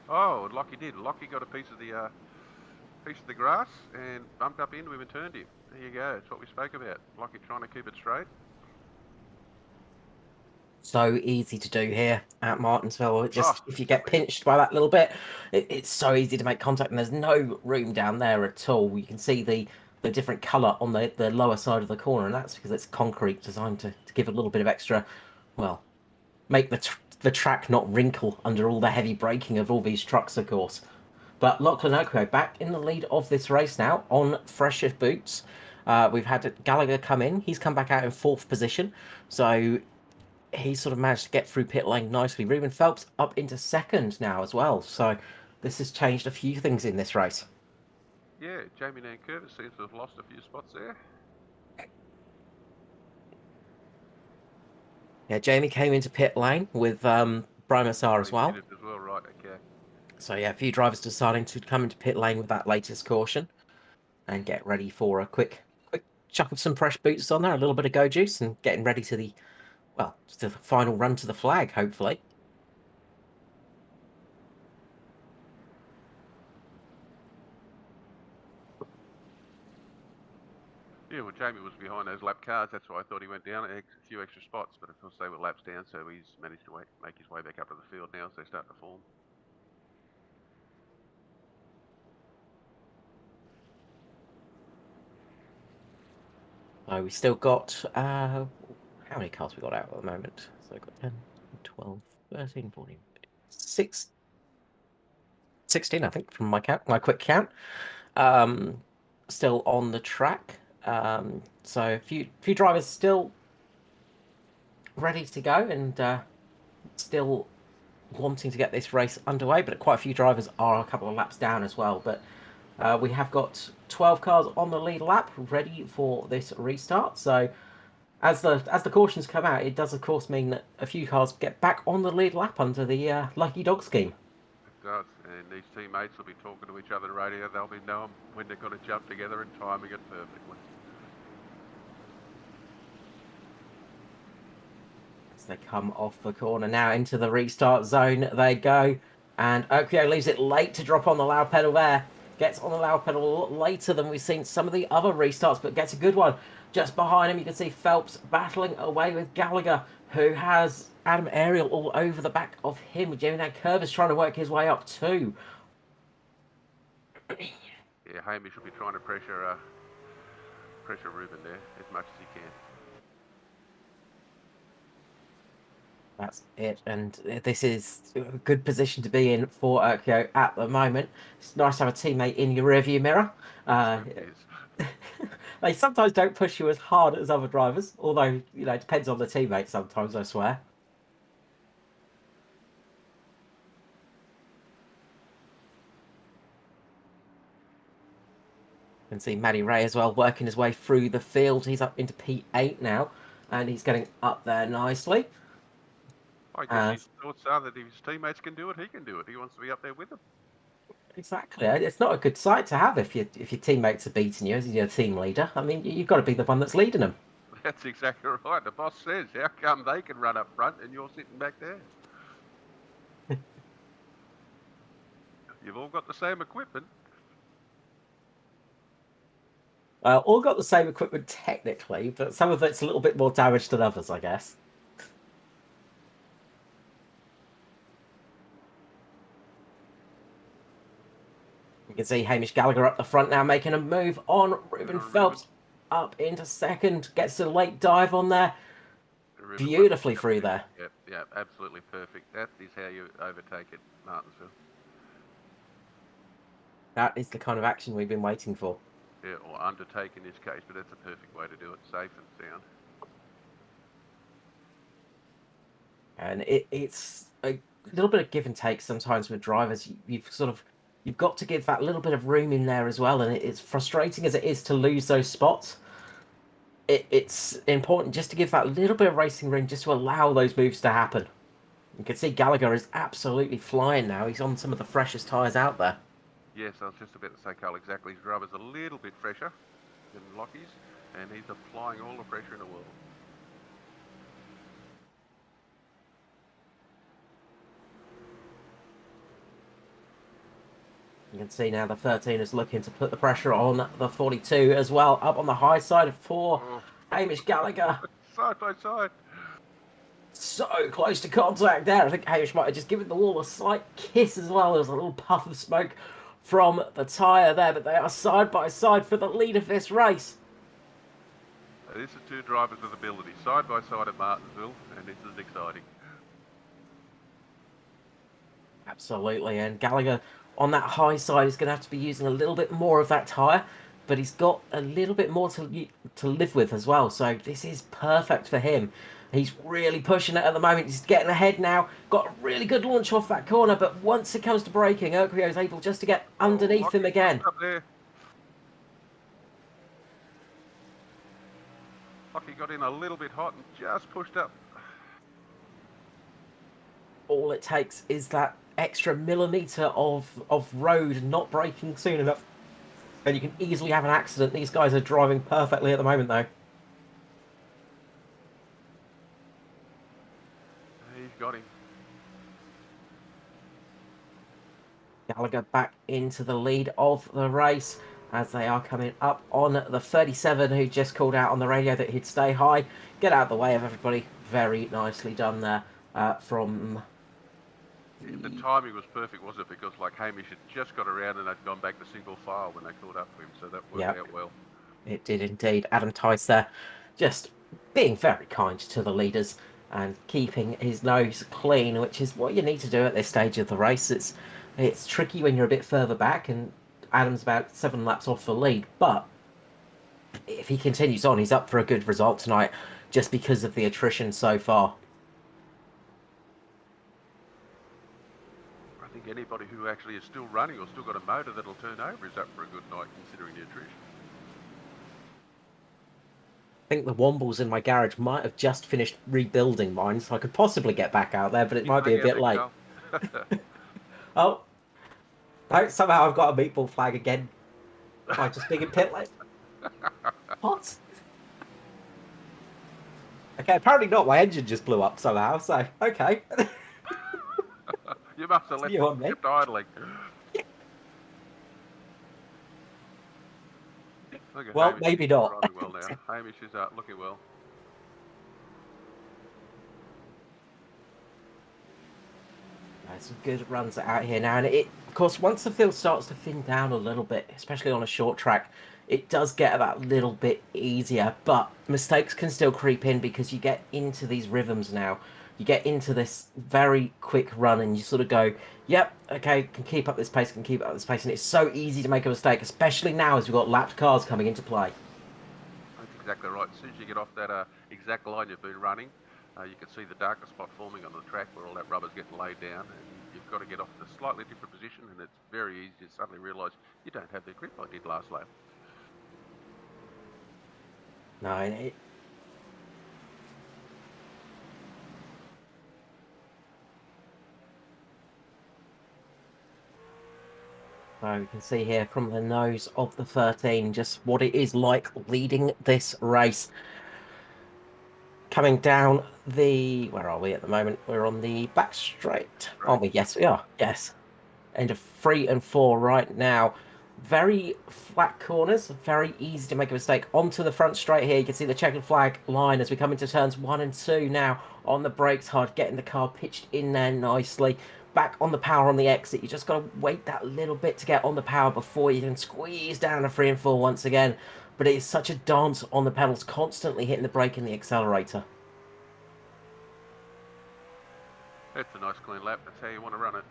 Oh, Lockie did. Lockie got a piece of the grass and bumped up into him and turned him. There you go. It's what we spoke about. Lockie trying to keep it straight. So easy to do here at Martinsville. Just if you get exactly. pinched by that little bit, it's so easy to make contact, and there's no room down there at all. You can see the different colour on the lower side of the corner, and that's because it's concrete designed to give a little bit of extra, well, make the track not wrinkle under all the heavy braking of all these trucks, of course. But Lachlan Oakwood back in the lead of this race now on fresher boots. We've had Gallagher come in. He's come back out in fourth position. So he sort of managed to get through pit lane nicely. Ruben Phelps up into second now as well. So this has changed a few things in this race. Yeah, Jamie Nankervis seems to have lost a few spots there. Yeah, Jamie came into pit lane with Brian Massar as well. As well, right? Okay. So yeah, a few drivers deciding to come into pit lane with that latest caution and get ready for a quick chuck of some fresh boots on there, a little bit of go juice, and getting ready to the final run to the flag, hopefully. Yeah, well, Jamie was behind those lap cars. That's why I thought he went down a few extra spots. But of course, they were laps down, so he's managed to make his way back up to the field now as they start to form. So we still got how many cars we got out at the moment? So we've got 10, 12, 13, 14, 6, 16, I think, from my quick count. Still on the track. So a few drivers still ready to go and still wanting to get this race underway, but quite a few drivers are a couple of laps down as well. But we have got 12 cars on the lead lap ready for this restart. So as the cautions come out, it does of course mean that a few cars get back on the lead lap under the lucky dog scheme. It does, and these teammates will be talking to each other on the radio. They'll be knowing when they're going to jump together and timing it perfectly. As they come off the corner now into the restart zone, they go. And Okio leaves it late to drop on the loud pedal there. Gets on the loud pedal a lot later than we've seen some of the other restarts, but gets a good one. Just behind him, you can see Phelps battling away with Gallagher, who has Adam Ariel all over the back of him. Jamie Nankervis trying to work his way up too. Yeah, Hamish will be trying to pressure Ruben there as much as he can. That's it, and this is a good position to be in for Urquio at the moment. It's nice to have a teammate in your rearview mirror. They sometimes don't push you as hard as other drivers, although, you know, it depends on the teammate sometimes, I swear. You can see Matty Ray as well working his way through the field. He's up into P8 now, and he's getting up there nicely. I guess his thoughts are that if his teammates can do it, he can do it. He wants to be up there with them. Exactly. It's not a good sight to have if your teammates are beating you as your team leader. I mean, you've got to be the one that's leading them. That's exactly right. The boss says, how come they can run up front and you're sitting back there? You've all got the same equipment. All got the same equipment technically, but some of it's a little bit more damaged than others, I guess. You can see Hamish Gallagher up the front now making a move on Ruben Phelps. up into second, gets a late dive on there. Ruben Beautifully through there. Yep, yep, absolutely perfect. That is how you overtake it, Martinsville. That is the kind of action we've been waiting for. Yeah, or undertake in this case, but that's a perfect way to do it, safe and sound. And it's a little bit of give and take sometimes with drivers. You've got to give that little bit of room in there as well, and it's frustrating as it is to lose those spots. It's important just to give that little bit of racing room just to allow those moves to happen. You can see Gallagher is absolutely flying now. He's on some of the freshest tyres out there. Yes, I was just about to say, Carl, exactly. His rubber's a little bit fresher than Lockie's, and he's applying all the pressure in the world. You can see now the 13 is looking to put the pressure on the 42 as well. Up on the high side of 4, Hamish Gallagher. Side by side. So close to contact there. I think Hamish might have just given the wall a slight kiss as well. There's a little puff of smoke from the tyre there, but they are side by side for the lead of this race. This is two drivers with ability, side by side at Martinsville, and this is exciting. Absolutely, and Gallagher on that high side is going to have to be using a little bit more of that tyre, but he's got a little bit more to live with as well, so this is perfect for him. He's really pushing it at the moment. He's getting ahead now. Got a really good launch off that corner, but once it comes to braking, Urquio is able just to get underneath him again. Up there. Lockie got in a little bit hot and just pushed up. All it takes is that extra millimetre of road not braking soon enough, and you can easily have an accident. These guys are driving perfectly at the moment, though. He's got him. Gallagher back into the lead of the race as they are coming up on the 37, who just called out on the radio that he'd stay high. Get out of the way of everybody. Very nicely done there from... The timing was perfect, wasn't it? Because like Hamish had just got around and they'd gone back to single file when they caught up to him, so that worked out well. It did indeed. Adam Tice there just being very kind to the leaders and keeping his nose clean, which is what you need to do at this stage of the race. It's tricky when you're a bit further back, and Adam's about 7 laps off the lead, but if he continues on, he's up for a good result tonight just because of the attrition so far. I think anybody who actually is still running or still got a motor that'll turn over is up for a good night considering the attrition. I think the Wombles in my garage might have just finished rebuilding mine, so I could possibly get back out there, but it might be a bit late. Oh, no, somehow I've got a meatball flag again by just being in pit lane. What? Okay, apparently not. My engine just blew up somehow, so okay. You must have left it kept idling. Well, Hamish maybe not. Well now. Hamish is looking well. Some good runs out here now, and of course, once the field starts to thin down a little bit, especially on a short track, it does get that little bit easier, but mistakes can still creep in because you get into these rhythms now. You get into this very quick run and you sort of go, yep, okay, can keep up this pace, and it's so easy to make a mistake, especially now as we've got lapped cars coming into play. That's exactly right. As soon as you get off that exact line you've been running, you can see the darker spot forming on the track where all that rubber's getting laid down, and you've got to get off to a slightly different position, and it's very easy to suddenly realise you don't have the grip I did last lap. No, so you can see here from the nose of the 13 just what it is like leading this race. Coming down the... Where are we at the moment? We're on the back straight, aren't we? Yes, we are. Yes. End of 3 and 4 right now. Very flat corners. Very easy to make a mistake. Onto the front straight here. You can see the checkered flag line as we come into turns 1 and 2 now. On the brakes hard. Getting the car pitched in there nicely. back on the power on the exit. You just got to wait that little bit to get on the power before you can squeeze down a 3 and 4 once again. But it is such a dance on the pedals, constantly hitting the brake and the accelerator. It's a nice clean lap. That's how you want to run it.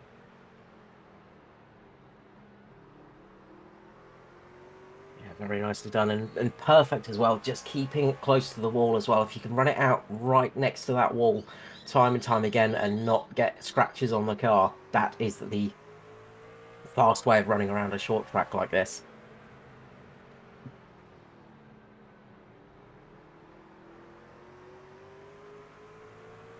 Yeah, very nicely done and perfect as well. Just keeping it close to the wall as well. If you can run it out right next to that wall time and time again and not get scratches on the car, that is the fast way of running around a short track like this.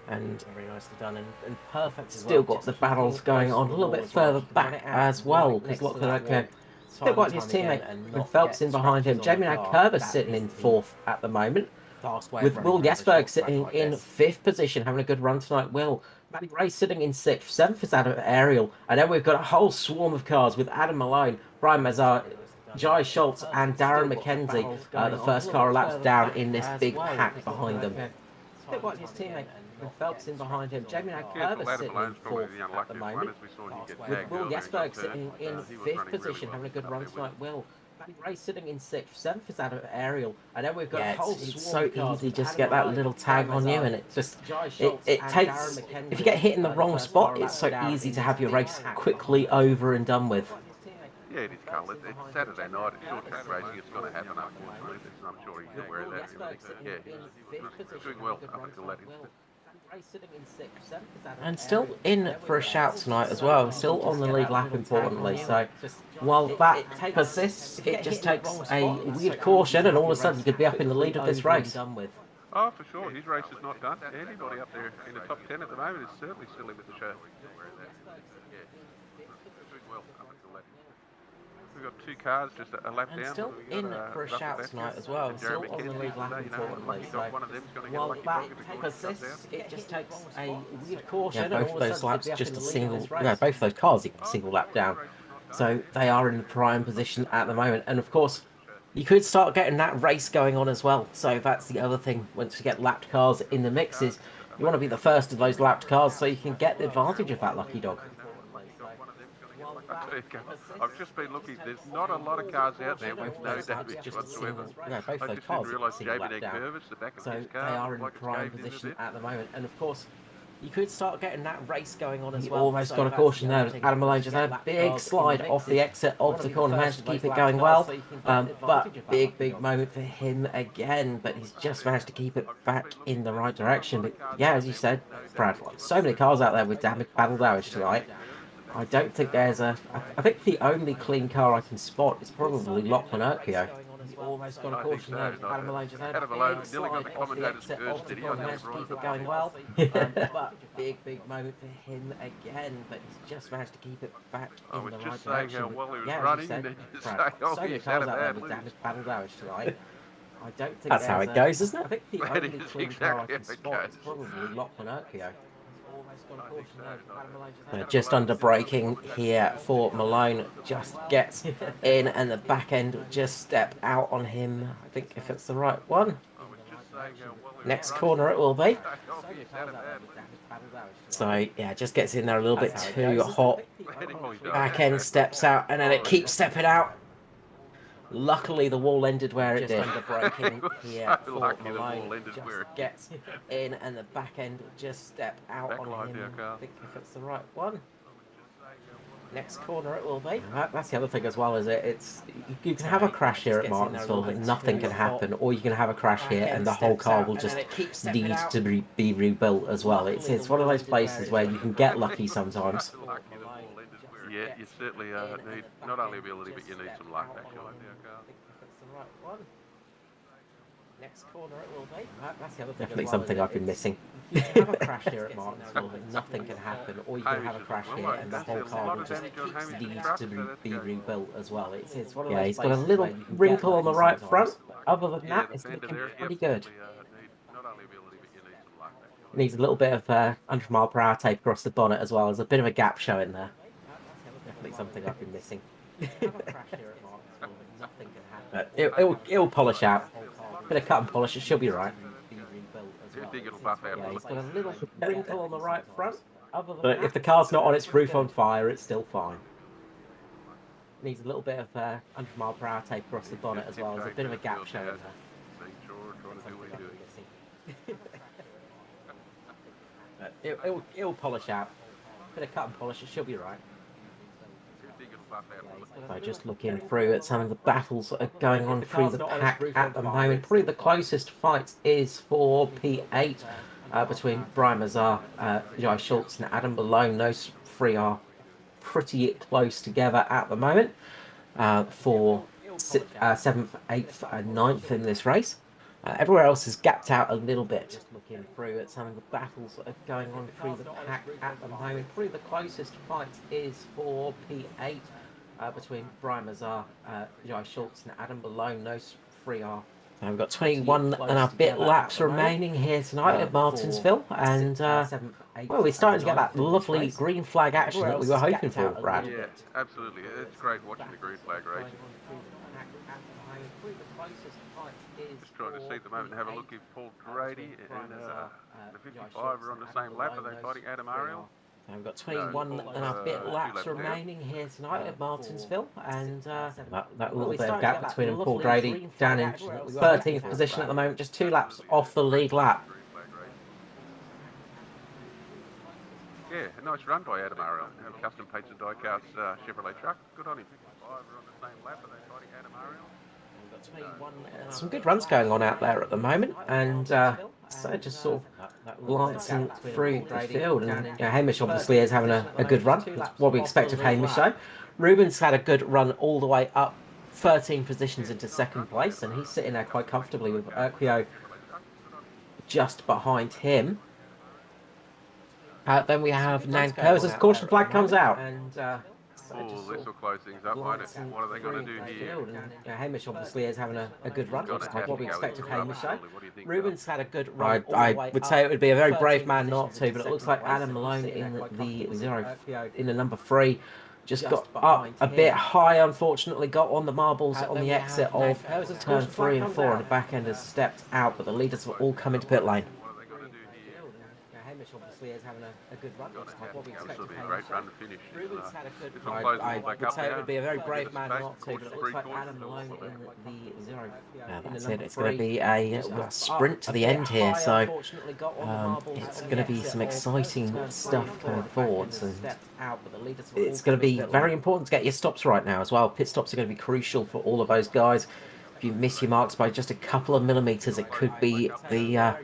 And very nicely done and perfect. Still got the battles going on a little bit further back as well, because look at still got his teammate and Phelps in behind him. Jamie Kerber sitting in 4th at the moment, with Will Jesberg sitting in 5th position, having a good run tonight. Will Matty Ray sitting in 6th. 7th is Adam Ariel, and then we've got a whole swarm of cars with Adam Malone, Brian Mazar, Jai Schultz and Darren McKenzie, the first car elapsed down in this big pack behind them. Still got his teammate and Phelps in behind him. Jamie Kerber sitting in 4th at the moment, with Will Jesberg sitting in 5th position, having a good run tonight. Will Matty Ray sitting in 6th. 7th is Adam Ariel, and then we've got a whole it's so easy just to get that little tag on you, and it just it takes, if you get hit in the wrong spot, it's so easy to have your race quickly over and done with. Yeah, it is, Carl. It's Saturday night. It's short track racing. It's going to happen, unfortunately. I'm sure he's aware of that. Yeah, he's doing well up until that instant. And still in for a shout tonight as well. Still on the lead lap, importantly. So while that persists, it just takes a weird caution, and all of a sudden you could be up in the lead of this race. Oh, for sure. His race is not done. Anybody up there in the top 10 at the moment is certainly still in with the show. We've got 2 cars just a lap down. Still in for a shout tonight as well. Still on the lead lap, importantly. So while that persists, it just takes a weird caution. Yeah, both of those laps just a single. No, both of those cars even a single lap down. So they are in the prime position at the moment. And of course, you could start getting that race going on as well. So that's the other thing. Once you get lapped cars in the mixes, you want to be the first of those lapped cars so you can get the advantage of that lucky dog. I've just been looking. There's not a lot of cars out there with no damage whatsoever. I just didn't realise Jamie Kerber's the back of his car. They are in prime position at the moment, and of course, you could start getting that race going on as well. Almost got a caution there. Adam Malone just had a big slide off the exit of the corner, managed to keep it going well, but big moment for him again. But he's just managed to keep it back in the right direction. But yeah, as you said, Brad, so many cars out there with battle damage tonight. I don't think there's I think the only clean car I can spot is probably Lachlan Urquio. He's almost got a caution there. Adam Malone just had a big slide off the exit of the corner, managed to keep it going well. But big moment for him again. But he's just managed to keep it back in the right direction. Yeah, as you said, Brad, so many cars out there with battle damage tonight. I don't think that's how it goes, isn't it? I think the only clean car I can spot is probably Lachlan Urquio. Just under braking here for Malone, just gets in and the back end will just step out on him. I think if it's the right one. Next corner it will be. So yeah, just gets in there a little bit too hot. Back end steps out and then it keeps stepping out. Luckily, the wall ended where it did. Under braking here for Malone, just gets in and the back end will just step out on him. I think if it's the right one. Next corner it will be. That's the other thing as well, is it's you can have a crash here at Martinsville and nothing can happen, or you can have a crash here and the whole car will just need to be rebuilt as well. It's one of those places where you can get lucky sometimes. Yeah, you certainly need not only ability, but you need some luck, actually. Next corner it will be. That's the other thing. Definitely something I've been missing. You can have a crash here at Martinsville and nothing can happen, or you can have a crash here and the whole car will just need to be rebuilt as well. It's one of those, he's got a little wrinkle on the right front. Other than that, it's looking pretty good. Needs a little bit of 100-mile-per-hour tape across the bonnet as well. There's a bit of a gap showing there. Definitely something I've been missing. It'll polish out. Bit of cut and polish, it should be right. Yeah, he's got a little wrinkle on the right front. But if the car's not on its roof on fire, it's still fine. Needs a little bit of 100-mile-per-hour tape across the bonnet as well. There's a bit of a gap showing there. Make sure, trying to do what you're doing. It'll polish out. Bit of cut and polish, it should be right. So just looking through at some of the battles that are going on through the pack at the moment. Probably the closest fight is for P8 between Brian Mazar, Jai Schultz and Adam Malone. Those three are pretty close together at the moment for 7th, 8th and 9th in this race. Everywhere else is gapped out a little bit. Just looking through at some of the battles that are going on through the pack at the moment. Probably the closest fight is for P8 between Brian Mazar, Jai Schultz and Adam Malone. Those three are... We've got 21 and a bit laps remaining here tonight at Martinsville, and well, we're starting to get that lovely green flag action that we were hoping for, Brad. Yeah, absolutely. It's great watching the green flag race. Just trying to see at the moment and have a look if Paul Grady and the 55 are on the same lap. Are they fighting Adam Ariel? We've got 21 and a bit laps remaining here tonight at Martinsville, and that little bit of gap between Paul Grady down in 13th position at the moment, just 2 laps off the lead lap. Yeah, a nice run by Adam Ariel. Custom paints and die-cast Chevrolet truck. Good on him. 55 are on the same lap. Are they fighting Adam Ariel? Some good runs going on out there at the moment, and so just sort of glancing through the field, and Hamish obviously is having a good run. That's what we expect of Hamish though. Ruben's had a good run all the way up 13 positions into 2nd place, and he's sitting there quite comfortably with Urquio just behind him. Then we have Nanko as the caution flag comes out, and oh, this will close things up, won't it? What are they going to do here? Hamish obviously is having a good run. That's what we expect of Hamish though. Ruben's had a good run. I would say it would be a very brave man not to, but it looks like Adam Malone in the number 3 just got up a bit high, unfortunately, got on the marbles on the exit of turn 3 and 4, and the back end has stepped out, but the leaders will all come into pit lane. Hamish obviously is having a good run. This will be a great run to finish. I would say it would be a very brave man not to, but it looks like Adam Malone in the 0. That's it. It's going to be a sprint to the end here, so it's going to be some exciting stuff coming forwards, and it's going to be very important to get your stops right now as well. Pit stops are going to be crucial for all of those guys. If you miss your marks by just a couple of millimeters, it could be a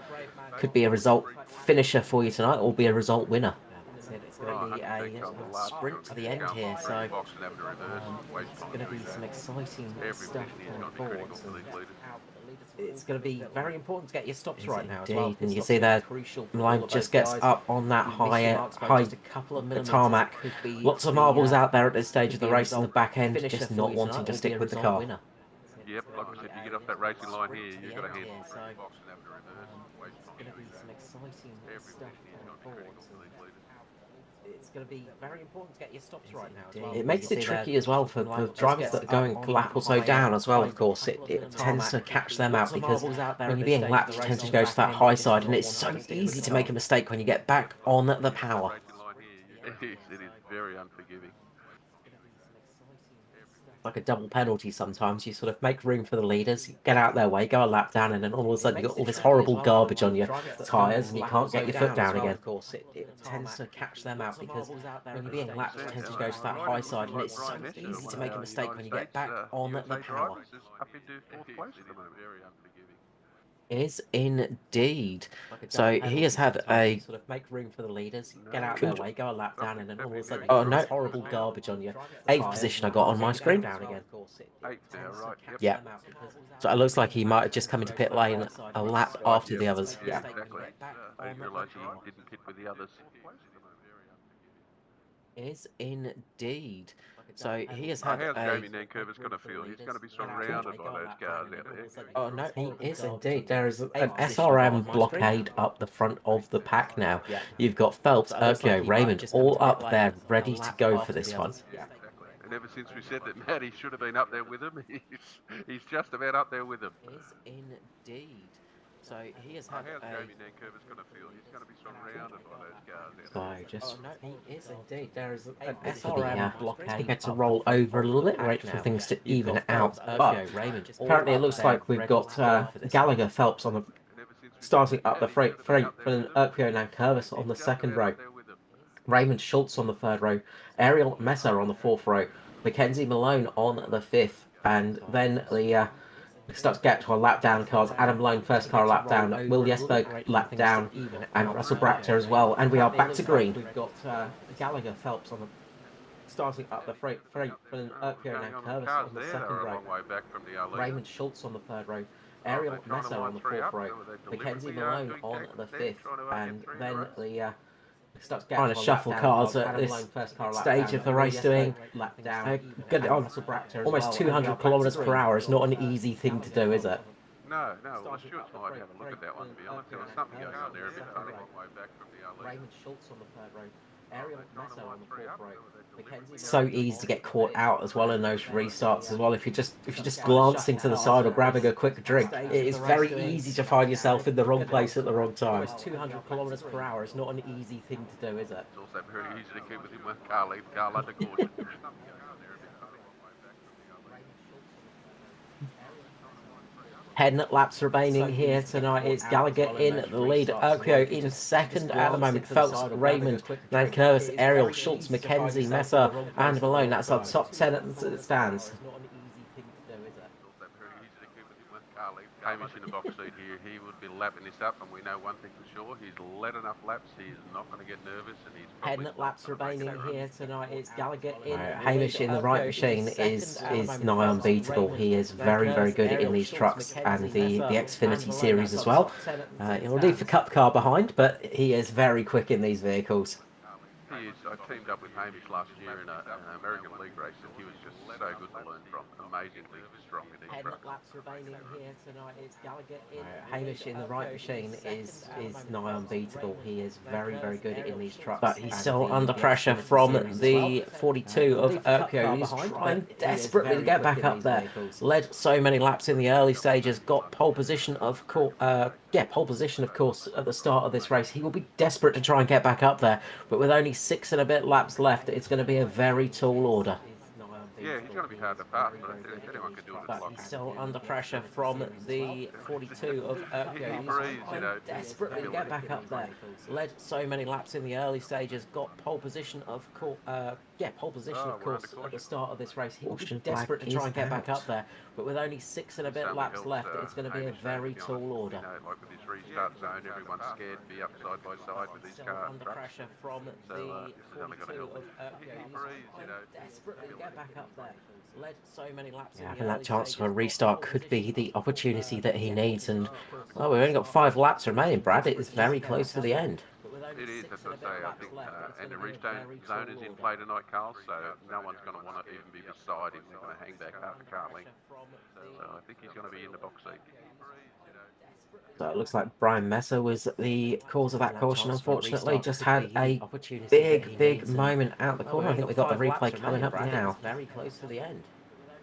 result finisher for you tonight, or be a result winner. It's going to be a sprint to the end here, so it's going to be some exciting stuff coming forwards. It's going to be very important to get your stops right now as well. And you can see there, Malone just gets up on that high tarmac. Lots of marbles out there at this stage of the race in the back end, just not wanting to stick with the car. Yep, like I said, you get off that racing line here, you've got to hand It's going to be some exciting stuff going forwards. It's going to be very important to get your stops right now as well. It makes it tricky as well for the drivers that are going lap or so down as well, of course. It tends to catch them out, because when you're being lapped, you tend to go to that high side, and it's so easy to make a mistake when you get back on the power. It is very unforgiving. Like a double penalty sometimes. You sort of make room for the leaders, get out their way, go a lap down, and then all of a sudden you've got all this horrible garbage on your tyres, and you can't get your foot down again. Of course, it tends to catch them out, because when you're being lapped, it tends to go to that high side, and it's so easy to make a mistake when you get back on the power. Up into 4th place at the moment. Very unforgiving. Is indeed. So he has had a sort of make room for the leaders, get out their way, go a lap down, and then all of a sudden oh no, horrible garbage on you. 8th position I got on my screen. Down again. 8th now, right? Yep. So it looks like he might have just come into pit lane a lap after the others. Yeah, exactly. I didn't realise he didn't pit with the others. Is indeed. So he has had how's Jamie Nankervis going to feel? He's going to be surrounded by those cars out there. Oh no, he is indeed. There is an SRM blockade up the front of the pack now. You've got Phelps, Urquio, Raymond all up there ready to go for this one. And ever since we said that Matty should have been up there with him, he's just about up there with him. Is indeed. So he has How's had Jamie Nankervis going to feel? He's going to be surrounded by those cars out So there. just No, he is indeed. There is an SRM blockade. get to roll over a little bit, wait for things to even out. But apparently it looks like we've got Gallagher Phelps on the And ever since we starting saw up the Danny freight out there for with him, Urquio now Curvis on the he's second jumping row. out there with him. Raymond Schultz on the third row, Ariel Messer on the fourth row, Mackenzie Malone on the fifth, and then the starts to get to a lap down cars. Adam Malone first car lap down, Will Jesberg lap down, and Russell Bracter as well. And we are back to green. We've got Gallagher Phelps on the starting up the freight for Urquio now Curvis on the second a row. long way back from the leader. Raymond Schultz on the third row, Ariel Messer on the fourth row, Mackenzie Malone on the fifth, and then the trying to shuffle cars at this stage of the race, doing almost 200 kilometers per hour is not an easy thing to do, is it? No, well, the Stewarts might have a look at that one, to be honest. There was something going on there a bit funny. A long way back from the leader. Raymond Schultz on the third row, Ariel Messer on the fourth row. So easy to get caught out as well in those restarts as well. If you're just glancing to the side or grabbing a quick drink, it is very easy to find yourself in the wrong place at the wrong time. 200 kilometers per hour is not an easy thing to do, is it? It's also very easy to keep with him with car lead, car under caution. Ten laps remaining here tonight. It's Gallagher in the lead, Urquio in second at the moment. Phelps, Raymond, Nankervis, Ariel, Schultz, Mackenzie, Messer, and Malone. That's our top 10 as it stands. Hamish in the box seat here, he would be lapping this up, and we know one thing for sure, he's led enough laps, he's not going to get nervous, and he's 10 laps remaining here tonight. It's Gallagher in Hamish in the right machine is nigh unbeatable. He is very good in these trucks and the Xfinity series as well. He'll leave the Cup car behind, but he is very quick in these vehicles. He is. I teamed up with Hamish last year in an American League race, and he was just so good to learn from. Amazingly strong in these 10 trucks. laps remaining here tonight. It's Gallagher in Hamish in the right machine is nigh unbeatable. He is very good in these trucks, but he's still under pressure from the 42 of Urquio. He's trying desperately to get back up there. Led so many laps in the early stages. Got pole position of course. Pole position of course at the start of this race. He will be desperate to try and get back up there, but with only 6 and a bit laps left, it's going to be a very tall order. Yeah, he's going to be hard to pass, but if anyone can do it, But he's still under pressure from the 42 of Urquio. He's trying desperately to get back up there. Led so many laps in the early stages. Got pole position of course. Pole position of course at the start of this race. He will be desperate to try and get back up there, but with only 6 and a bit laps left, it's going to be a very tall order. Like with this restart zone, everyone's scared to be up side by side with these cars. Under pressure from the 42 of Urquio. Desperately to get back up there. Led so many laps. Yeah, and that chance for a restart could be the opportunity that he needs. And well, we've only got 5 laps remaining, Brad. It is very close to the end. It is, as I say, I think, and the restart zone is in play tonight, Carl, so no one's going to want to even be beside him. They're going to hang back after Carling. So I think he's going to be in the box seat. So it looks like Brian Messer was the cause of that caution, unfortunately. Just had a big moment out the corner. I think we've got the replay coming up now. Very close to the end.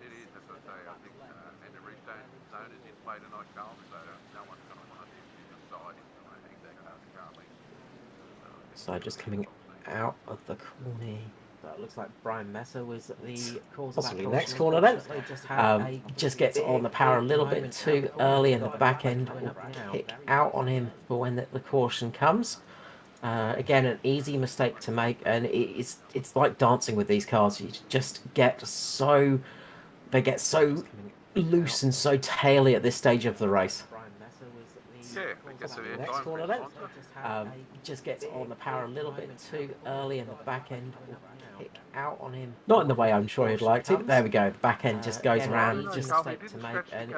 It is, as I say, I think, and the restart zone is in play tonight, Carl, so no one's going to want to even be beside him. They're going to hang back after Carling. So just coming out of the corner. So it looks like Brian Messer was the cause of that caution. Next corner then. Just gets on the power a little bit too early, and the back end will kick out on him for when the caution comes. Again, an easy mistake to make, and it's like dancing with these cars. You just get so loose and so taily at this stage of the race. Yeah, Next corner then. Just gets on the power a little bit too early, and the back end will kick out on him. Not in the way I'm sure he'd like to, but there we go. The back end just goes around. Just a mistake to make, and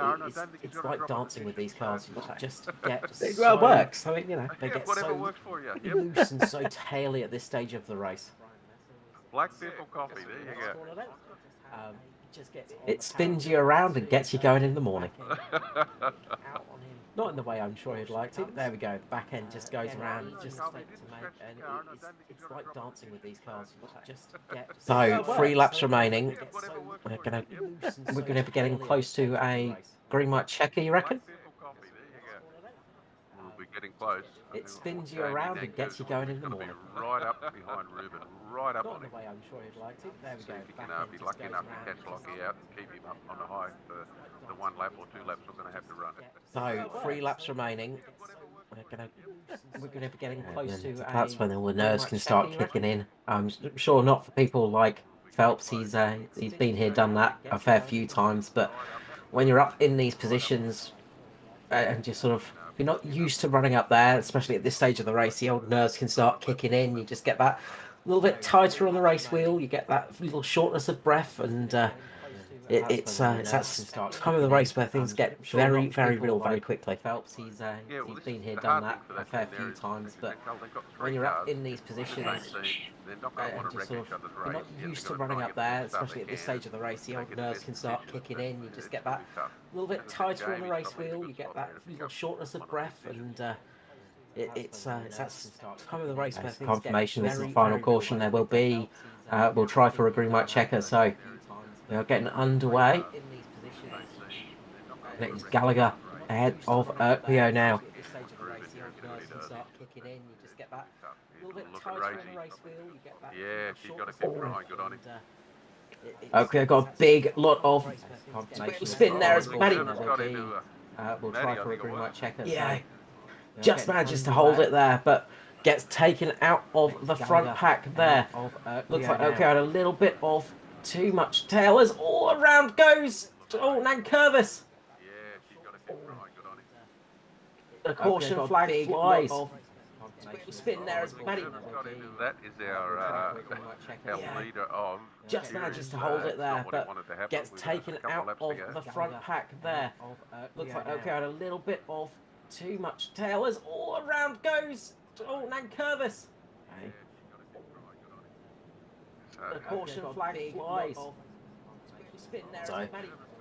it's like dancing with these cars. You just get it works. I mean, you know, they get so loose and so taily at this stage of the race. Black people coffee, there you go. It spins you around and gets you going in the morning. Not in the way I'm sure he'd like to, but there we go. The back end just goes around. Just to make, and it's like dancing with these cars. You just get so 3 laps remaining. We're gonna be getting close to a green light checker, you reckon? getting close. It spins you Jamie around and gets you going in the Nankervis is morning. gonna be right up behind Ruben, right up Not on in him. the way I'm sure he'd like to. There we See go. if you can Back end be just lucky goes enough to round. catch Lockie out and keep him up on the high for the 1 lap or 2 laps we're going to have to run. So 3 laps remaining. We're gonna be getting close And to. that's when all the nerves can much start checking, kicking in. I'm sure not for people like Phelps. He's been here, done that a fair few times. But when you're up in these positions and just sort of you're not used to running up there, especially at this stage of the race, the old nerves can start kicking in. You just get that a little bit tighter on the race wheel. You get that little shortness of breath, and it's that time of the race where things get very, very real very quickly. Phelps, he's been here, done that a fair few times, but when you're up in these positions they're not going to want and to just wreck sort each of other's you're race. not used to running up there, especially at this stage of the race, the old nerves can start kicking in. You just get that a little bit tighter on the race wheel. You get that little shortness of breath, and it's that time of the race where things confirmation. This is the final caution. There will be. We'll try for a green white checker. So we are getting underway. And it is Gallagher ahead of Urquio now. Yeah, she's got to keep trying. Good on him. Urquio got a big lot of spin there as Maddie. We'll try for a green white checker. Yeah, just manages to hold it there, but gets taken out of the front pack there. Looks like Urquio had a little bit of too much tail as all around goes. Oh, Nankervis. Yeah, she's got to keep trying. Good on him. The caution flag flies. Spin there as Maddie. That is our leader of. Just manages to hold it there, but gets taken out of the front pack there. Looks like Urquio had a little bit of too much tail as all around goes. Oh, Nankervis. The caution flag flies. So,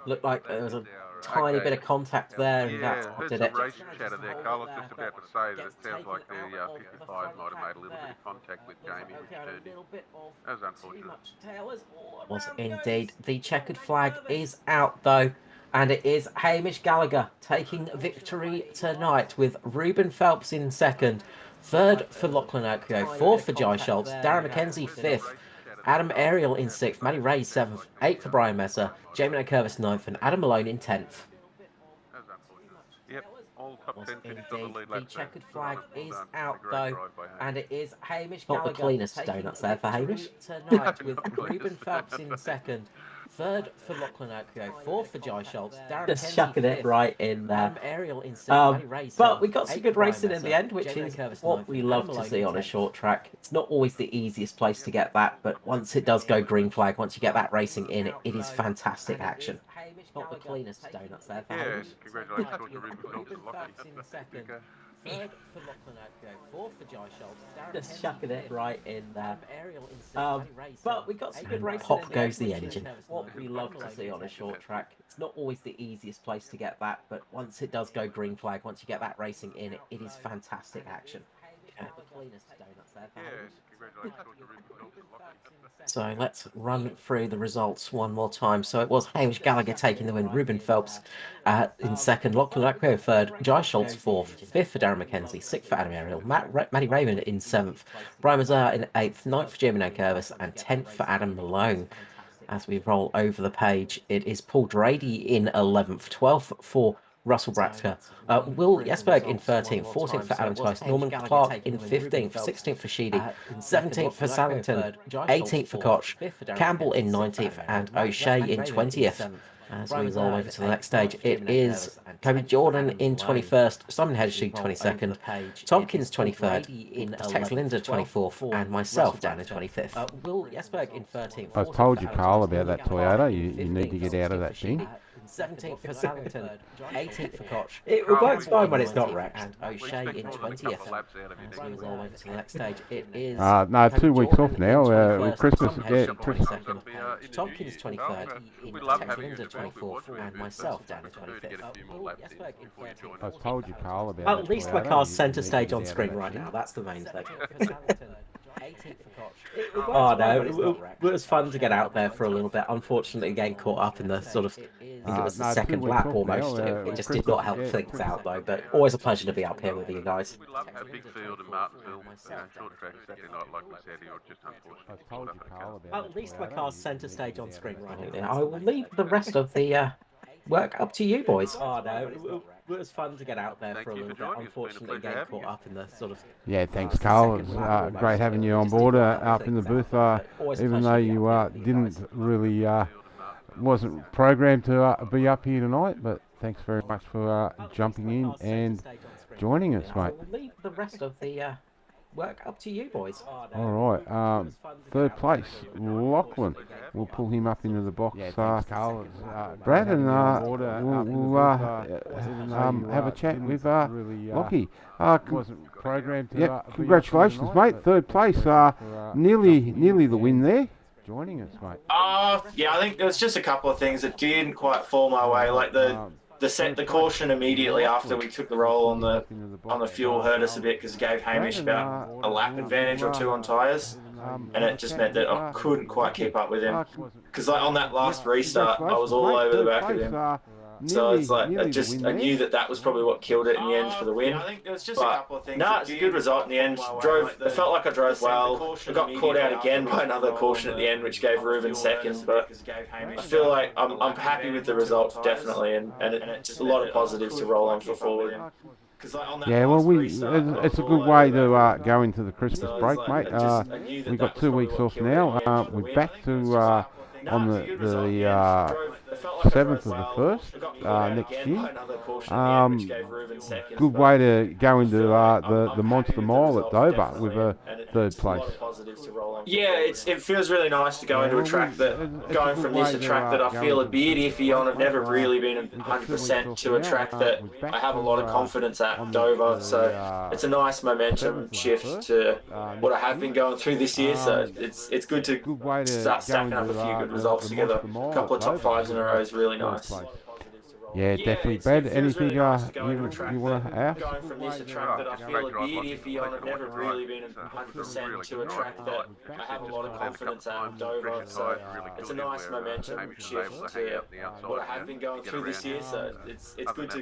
looked like there was a tiny bit of contact there, and that did it. Race chatter there. Carlos just about to say that it sounds like the 55 might have made a little bit of contact with Jamie, which turned him. That was unfortunate. Was indeed. The checkered flag is out though, and it is Hamish Gallagher taking victory tonight with Ruben Phelps in second, third for Lachlan Urquio, fourth for Jai Schultz, Darren McKenzie fifth, Adam Ariel in sixth, Matty Ray seventh, eighth for Brian Messer, Jamie Nankervis ninth, and Adam Malone in 10th. Yep, all top 10 finished on the lead The lap. checkered flag is out though, and it is Hamish Not Gallagher. the cleanest taking donuts there for Hamish. tonight with Ruben Phelps in second, third for Lachlan Urquio, fourth for Jai Schultz, Darren Just McKenzie chucking it fifth, right in there. Adam Ariel in sixth, Matty Ray But seventh, we got some eighth good for Brian racing in the Messer, end, which Jamie is Nankervis what ninth, we and love Adam to Malone see in on a 10th. short track. It's not always the easiest place to get that, but once it does go green flag, once you get that racing in, it is fantastic action. Not the cleanest donuts there for Yeah, Hamish. congratulations to Ruben Phelps and Phelps Lockie. in second, third for Lachlan Urquio, fourth for Jai Schultz, Darren Just McKenzie chucking it fifth, right in there. Adam Ariel in sixth, Um, Matty Ray But seventh, we got some eighth good for racing. Brian Pop Messer, goes the Jamie engine. Nankervis What ninth, we and love Adam to Malone see in on a 10th. short track. It's not always the easiest place to get that, but once it does go green flag, once you get that racing in, it is fantastic action. Not the cleanest donuts there for Yeah, Hamish. congratulations to Ruben Phelps and Lockie. So let's run through the results one more time. So it was Hamish Gallagher taking the win, Ruben Phelps in second, Lachlan Urquio third, Jai Schultz fourth, fifth for Darren McKenzie, sixth for Adam Ariel, Matty Raymond in seventh, Brian Mazar in eighth, ninth for Jamie Nankervis, and 10th for Adam Malone. As we roll over the page, it is Paul Drady in 11th, 12th for Russell Bratzker, Will Jesberg in 13th, 14th for Adam Tice, Norman Clark in 15th, 16th for Sheedy, 17th for Salington, 18th for Koch, Campbell in 19th, and O'Shea in 20th. As we roll over to the next stage, it is Kobe Jordan in 21st, Simon Hedgesheet 22nd, Tompkins 23rd, Tex Linder 24th, and myself down in 25th. Will Jesberg in 13th. I told you, Carl, about that Toyota. You need to get out of that thing. 17th for Salington, 18th for Koch. It works fine when it's not wrecked. And O'Shea in 20th. As we roll over to the next stage, it is. No, 2 weeks off now. With Christmas, yeah, Christmas. Tompkins 23rd, Tex Linder 24th, and myself down in 25th. I told you, Carl, about At that least my Toyota. car's You centre need to stage get on out of screen that right thing. now. That's the main thing. 18th for Koch. Oh no, it was fun to get out there for a little bit. Unfortunately, getting caught up in the sort of think it was the No, 2 second weeks lap off almost. now, It just did not help things out though. But always a pleasure to be up here with you guys. We love a big field in Martinsville. Short track Saturday night, like we said, or just unfortunately caught up in a car. At least my car's centre stage on screen right now. I will leave the rest of the work up to you boys. Oh no, it was fun to get out there for a little bit. Unfortunately, getting caught up in the sort of Yeah, thanks, Carl. It's great having you on board up in the booth, even though you didn't really wasn't programmed to be up here tonight. But thanks very much for jumping in and joining us, mate. I will leave the rest of the work up to you boys. All right, third place, Lachlan. We'll pull him up into the box. Yeah, thanks, Carl. Brad, and we'll have a chat with Lockie. Wasn't programmed to. Yeah, congratulations, mate. Third place, nearly the win there. Joining us, mate. Yeah, I think there was just a couple of things that didn't quite fall my way, like the caution immediately after we took the roll on the fuel hurt us a bit because it gave Hamish about a lap advantage or two on tyres, and it just meant that I couldn't quite keep up with him because like on that last restart I was all over the back of him. So it's like I knew that was probably what killed it in the end for the win. I think there was just a couple of things. No, it's a good result in the end. It felt like I drove well. I got caught out again by another caution at the end, which gave Ruben second. But I feel like I'm happy with the result definitely, and it's a lot of positives to roll on for forward. Yeah, well, it's a good way to go into the Christmas break, mate. We've got 2 weeks off now. We're back to on the 7th of the 1st next year. Good way to go into the Monster Mile at Dover with a third place. Yeah, it feels really nice to go into a track going from this a track that I feel a bit iffy on. I've never really been 100% to a track that I have a lot of confidence at, Dover. So it's a nice momentum shift to what I have been going through this year. So it's good to start stacking up a few good results together. A couple of top fives in a row is really nice. Yeah, definitely. Brad, anything you want to ask? Going from this a track that I feel a bit iffy on. I've never really been 100% to a track that I have a lot of confidence at, Dover. So it's a nice momentum shift to what I have been going through this year. So it's good to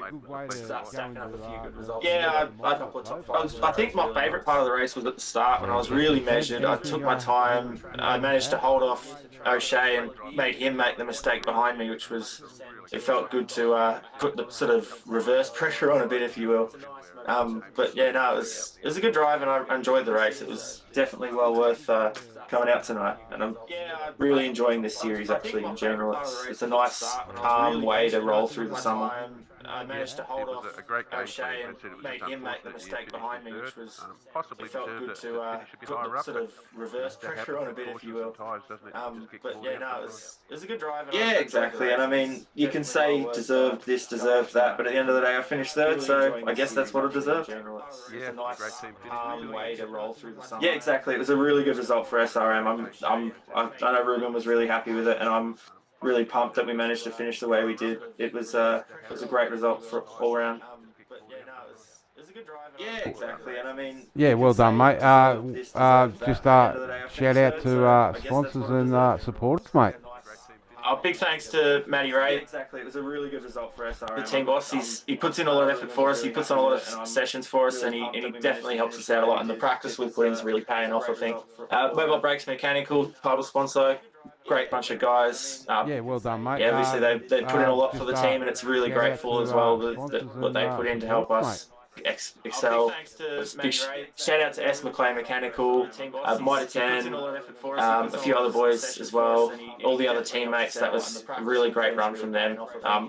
start stacking up a few good results. Yeah, I think my favourite part of the race was at the start when I was really measured. I took my time. I managed to hold off O'Shea and made him make the mistake behind me, which was, it felt good to put the sort of reverse pressure on a bit, if you will. But yeah, no, it was a good drive and I enjoyed the race. It was definitely well worth coming out tonight, and I'm really enjoying this series actually in general. It's a nice, calm way to roll through the summer. I managed to hold off O'Shea and made him make the mistake behind me, which was, it felt good to put the sort of reverse pressure on a bit, if you will. But yeah, no, it was a good drive. Yeah, exactly. And I mean, you can say deserved this, deserved that, but at the end of the day, I finished third, so I guess that's what I deserved. It's a nice, calm way to roll through the summer. Yeah, exactly. It was a really good result for SRM. I know Ruben was really happy with it, and I'm really pumped that we managed to finish the way we did. It was a great result for all round. Yeah, exactly. And I mean, yeah, well done, mate. Just shout out to sponsors and supporters, mate. Big thanks to Matty Ray. Exactly, it was a really good result for SRM. The team boss, he puts in a lot of effort for us. He puts on a lot of sessions for us, and he definitely helps us out a lot. And the practice we've put in is really paying off, I think. Mobile Brakes Mechanical, title sponsor. Great bunch of guys. Yeah, well done, mate. Yeah, obviously they put in a lot for the team, and it's really grateful as well what they put in to help us excel. Big shout out to S McLean Mechanical, Mitre 10, a few other boys as well, all the other teammates. That was a really great run from them.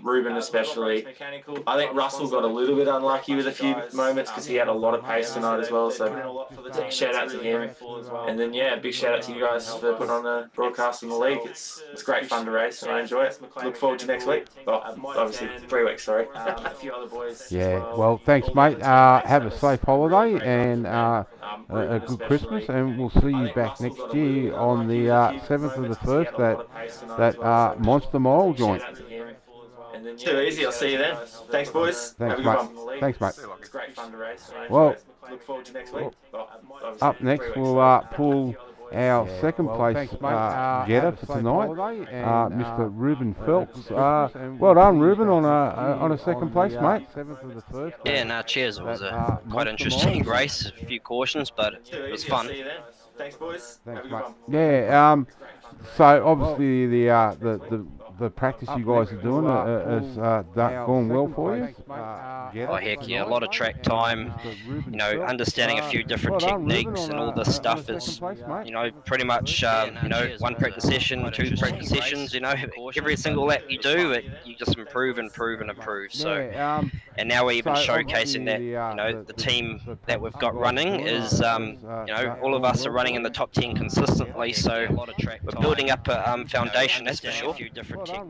Ruben especially. I think Russell got a little bit unlucky with a few moments because he had a lot of pace tonight as well, so shout out to him. And then yeah, big shout out to you guys for putting on the broadcast in the league. It's great fun to race and I enjoy it. Look forward to next week. Well, obviously 3 weeks, sorry. A few other boys. Yeah, well, thanks, mate. Have a safe holiday and a good Christmas, and we'll see you back next year on the 7th of the 1st, that Monster Mile joint. Too easy. I'll see you then. Thanks, boys. Thanks, Have a mate. good one. Thanks, mate. It's great fun to race. Well, look forward to next week. up next we'll pull our second place getter for tonight, Mr. Ruben Phelps. Well done, Ruben, on a second place, mate. Yeah, no, cheers. It was a quite interesting race. A few cautions, but it was fun. Thanks, boys. Have a good one. Yeah. So obviously the practice you guys are doing has gone well for you. Oh heck yeah, a lot of track time, you know, understanding a few different techniques and all this stuff is, you know, pretty much, you know, one practice session, two practice sessions, you know, every single lap you do, you just improve and improve and improve. So, and now we're even showcasing that, you know, the team that we've got running is, you know, all of us are running in the top 10 consistently, so we're building up a foundation, that's for sure.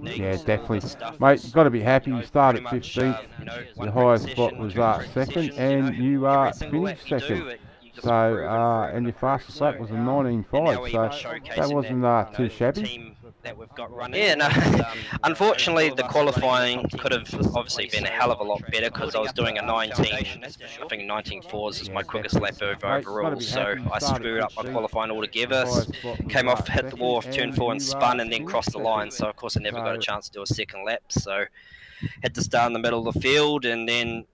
Yeah, definitely. Mate, you've got to be happy. You started 15th. Your highest spot was second, and you finished second. So, and your fastest lap was a 19.5. So that wasn't too shabby. Yeah, no. Unfortunately, the qualifying could have obviously been a hell of a lot better because I was doing a 19. I think 19.4s is my quickest lap overall. So I screwed up my qualifying altogether. Came off, hit the wall off turn 4 and spun, and then crossed the line. So of course I never got a chance to do a second lap. So had to start in the middle of the field, and then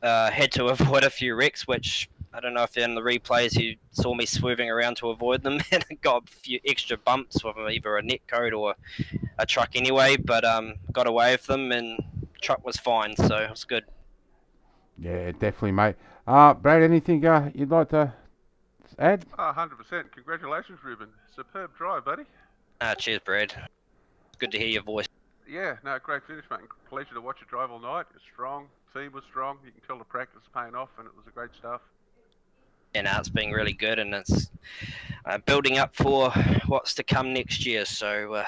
had to avoid a few wrecks, which I don't know if in the replays you saw me swerving around to avoid them, and I got a few extra bumps with either a net coat or a truck anyway, but got away with them, and truck was fine, so it was good. Yeah, definitely, mate. Brad, anything you'd like to add? 100%. Congratulations, Ruben. Superb drive, buddy. Cheers, Brad. Good to hear your voice. Yeah, no, great finish, mate. Pleasure to watch you drive all night. It's strong. Team was strong. You can tell the practice is paying off, and it was a great stuff. And it's been really good, and it's building up for what's to come next year. So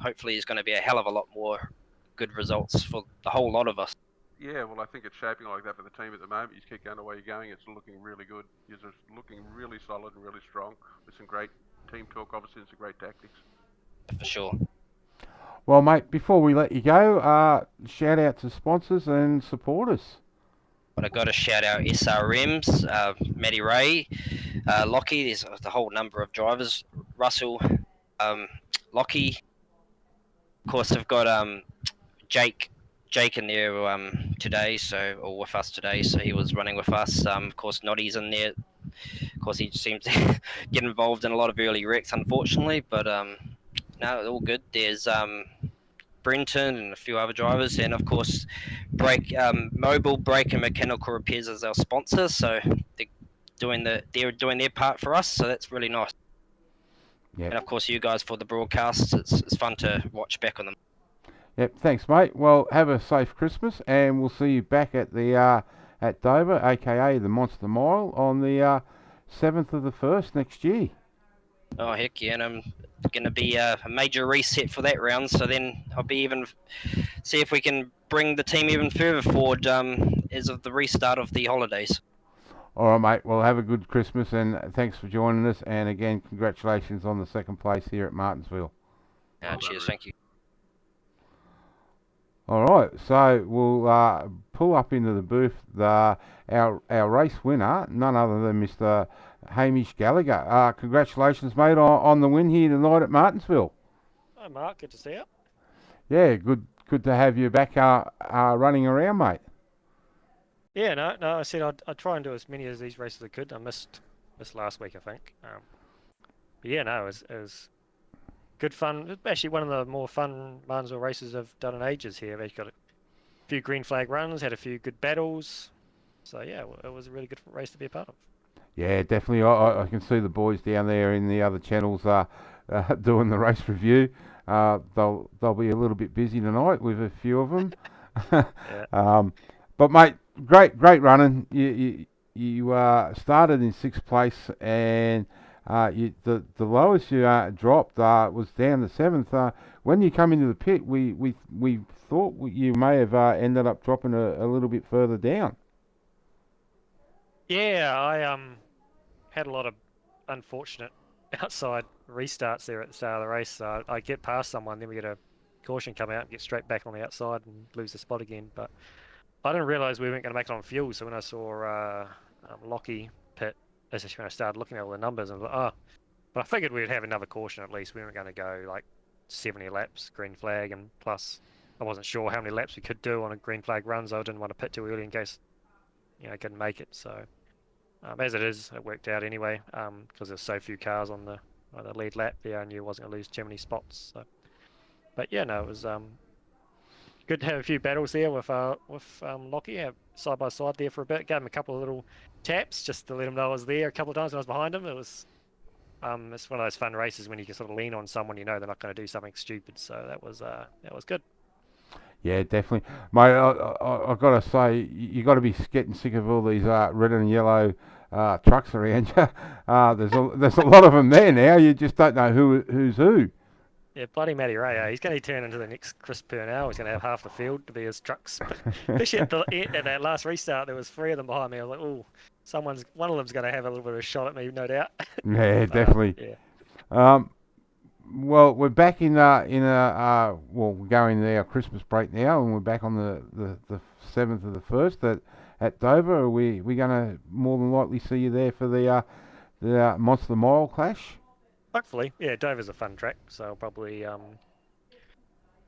hopefully there's going to be a hell of a lot more good results for the whole lot of us. Yeah, well, I think it's shaping like that for the team at the moment. You keep going the way you're going, it's looking really good. You're just looking really solid and really strong with some great team talk, obviously, and some great tactics. For sure. Well, mate, before we let you go, shout out to sponsors and supporters. But I got to shout out SRMs, Matty Ray, Lockie. There's a whole number of drivers. Russell, Lockie. Of course, I've got Jake in there today, or with us today. So he was running with us. Of course, Noddy's in there. Of course, he seems to get involved in a lot of early wrecks, unfortunately. But no, all good. There's Brenton and a few other drivers, and of course Mobile Brake and Mechanical Repairs as our sponsor, so they're doing their part for us, so that's really nice. Yep. And of course you guys for the broadcasts. It's fun to watch back on them. Yep, thanks mate. Well, have a safe Christmas, and we'll see you back at the at Dover, aka the Monster Mile, on the 7th of the 1st next year. Oh heck yeah, and I'm going to be a major reset for that round, so then I'll be even see if we can bring the team even further forward as of the restart of the holidays. All right, mate. Well, have a good Christmas, and thanks for joining us. And again, congratulations on the second place here at Martinsville. Cheers, thank you. All right, so we'll pull up into the booth our race winner, none other than Mr. Hamish Gallagher. Congratulations, mate, on the win here tonight at Martinsville. Hi, Mark. Good to see you. Yeah, good to have you back running around, mate. Yeah, no. I said I'd try and do as many of these races as I could. I missed last week, I think. But yeah, no, it was good fun. It was actually one of the more fun Martinsville races I've done in ages here. We've got a few green flag runs, had a few good battles. So yeah, it was a really good race to be a part of. Yeah, definitely. I can see the boys down there in the other channels doing the race review. They'll be a little bit busy tonight with a few of them. Yeah. But mate, great running. You started in 6th place, and the lowest you dropped was down to 7th. When you come into the pit, we thought you may have ended up dropping a little bit further down. Yeah, I had a lot of unfortunate outside restarts there at the start of the race. So I get past someone, then we get a caution come out and get straight back on the outside and lose the spot again. But I didn't realise we weren't going to make it on fuel. So when I saw Lockie pit, especially when I started looking at all the numbers, I was like, oh, But I figured we'd have another caution at least. We weren't going to go like 70 laps, green flag, and plus I wasn't sure how many laps we could do on a green flag run, so I didn't want to pit too early in case, I couldn't make it. So as it is, it worked out anyway, because there's so few cars on the lead lap there. I knew I wasn't going to lose too many spots. So, but yeah, no, it was good to have a few battles there with Lockie side by side there for a bit. Gave him a couple of little taps just to let him know I was there a couple of times when I was behind him. It was it's one of those fun races when you can sort of lean on someone, they're not going to do something stupid. So that was good. Yeah, definitely, mate. I've got to say, you got to be getting sick of all these red and yellow trucks around you. There's a lot of them there now. You just don't know who's who. Yeah, bloody Matty Ray, he's going to turn into the next Chris Purnell. He's going to have half the field to be his trucks. Especially at that last restart, there was 3 of them behind me. I was like, oh, one of them's going to have a little bit of a shot at me, no doubt. Yeah, definitely. Yeah. Well, we're back we're going to our Christmas break now, and we're back on the 7th of the 1st at Dover. Are we going to more than likely see you there for the Monster Mile Clash? Hopefully, yeah. Dover's a fun track, so I'll probably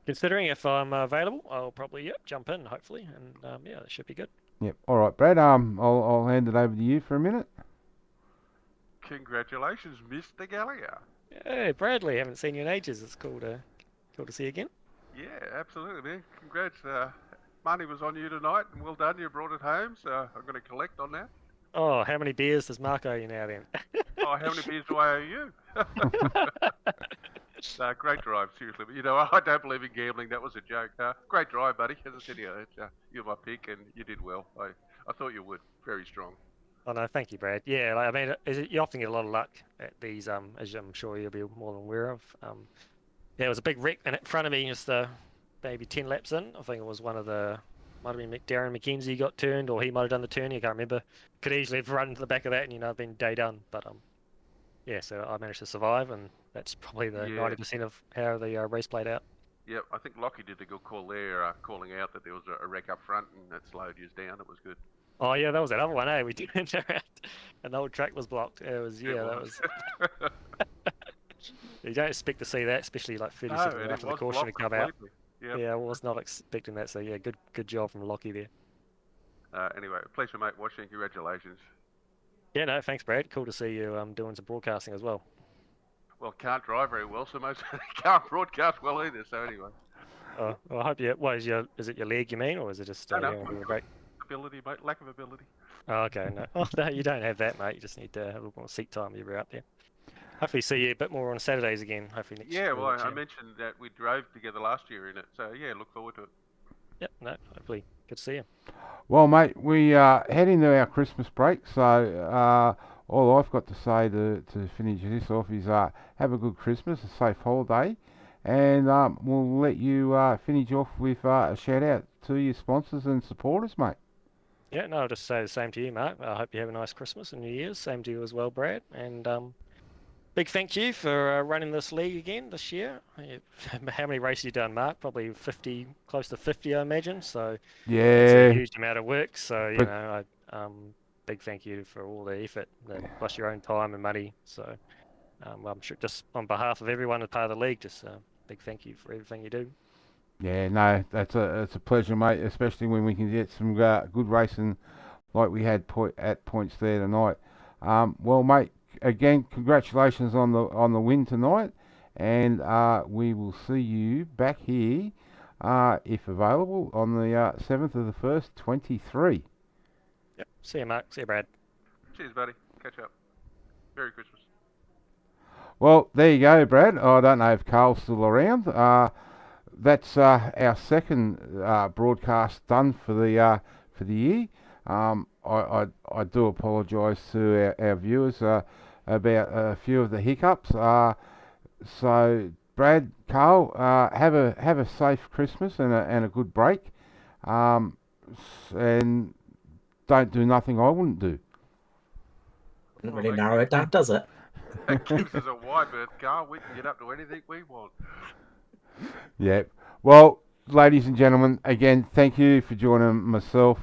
considering if I'm available, I'll probably jump in hopefully, and that should be good. Yep. All right, Brad. I'll hand it over to you for a minute. Congratulations, Mr. Gallagher. Hey, Bradley, haven't seen you in ages. It's cool to see you again. Yeah, absolutely, man. Congrats. Money was on you tonight, and well done. You brought it home, so I'm going to collect on that. Oh, how many beers does Mark owe you now then? Oh, how many beers do I owe you? No, great drive, seriously. But I don't believe in gambling. That was a joke. Great drive, buddy. As I said, you're my pick, and you did well. I thought you would. Very strong. Oh no, thank you, Brad. Yeah, you often get a lot of luck at these, as I'm sure you'll be more than aware of. There was a big wreck in front of me just maybe 10 laps in. I think it was might have been Darren McKenzie got turned, or he might have done the turn. I can't remember. Could easily have run into the back of that, and been day done. But so I managed to survive, and that's probably the 90% of how the race played out. Yep, I think Lockie did a good call there, calling out that there was a wreck up front, and that slowed you down. It was good. Oh yeah, that was another one. We did interact, and the whole track was blocked. That was. You don't expect to see that, especially like 30 seconds after the caution to come out. Yep. Yeah, I was not expecting that. So yeah, good job from Lockie there. Anyway, pleasure, mate. Watching. Congratulations. Yeah, no, thanks, Brad. Cool to see you doing some broadcasting as well. Well, can't drive very well, so most can't broadcast well either. So anyway. Oh, well, I hope you. What is it your leg you mean, or is it just ability, mate? Lack of ability. Oh, okay. No. Oh, no, you don't have that, mate. You just need to have a little more seat time if you're out there. Hopefully see you a bit more on Saturdays again. Hopefully next year. Yeah, well, I mentioned that we drove together last year in it, so yeah, look forward to it. Yep, no, hopefully. Good to see you. Well, mate, we head into our Christmas break, so all I've got to say to finish this off is have a good Christmas, a safe holiday, and we'll let you finish off with a shout out to your sponsors and supporters, mate. Yeah, no, I'll just say the same to you, Mark. I hope you have a nice Christmas and New Year's. Same to you as well, Brad. And big thank you for running this league again this year. How many races you done, Mark? Probably 50, close to 50, I imagine. So yeah, it's a huge amount of work. So big thank you for all the effort, plus your own time and money. So I'm sure, just on behalf of everyone as part of the league, just big thank you for everything you do. Yeah, no, it's a pleasure, mate. Especially when we can get some good racing like we had at points there tonight. Well, mate. Again, congratulations on the win tonight, and we will see you back here, if available, on the 7th of the 1st, 23. Yep. See you, Mark. See you, Brad. Cheers, buddy. Catch up. Merry Christmas. Well, there you go, Brad. I don't know if Carl's still around. That's our second broadcast done for the year. I do apologise to our viewers about a few of the hiccups. So, Brad, Carl, have a safe Christmas and a good break, and don't do nothing I wouldn't do. Doesn't really narrow it down, does it? That gives us a wide berth, Carl. We can get up to anything we want. Yeah. Well, ladies and gentlemen, again, thank you for joining myself,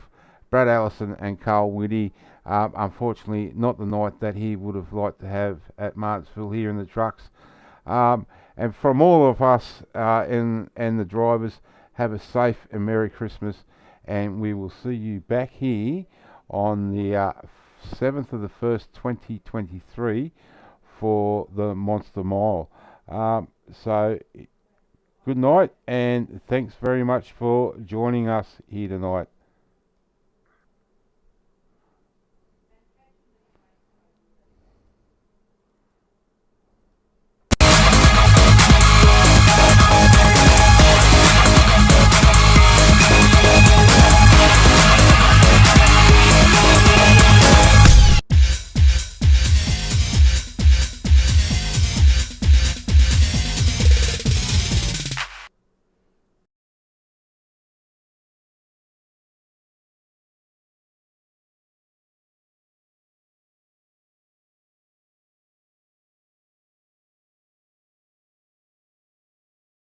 Brad Allison and Carl Whitty Unfortunately, not the night that he would have liked to have at Martinsville here in the trucks. And from all of us and the drivers, have a safe and Merry Christmas, and we will see you back here on the 7th of the 1st, 2023 for the Monster Mile. So good night, and thanks very much for joining us here tonight.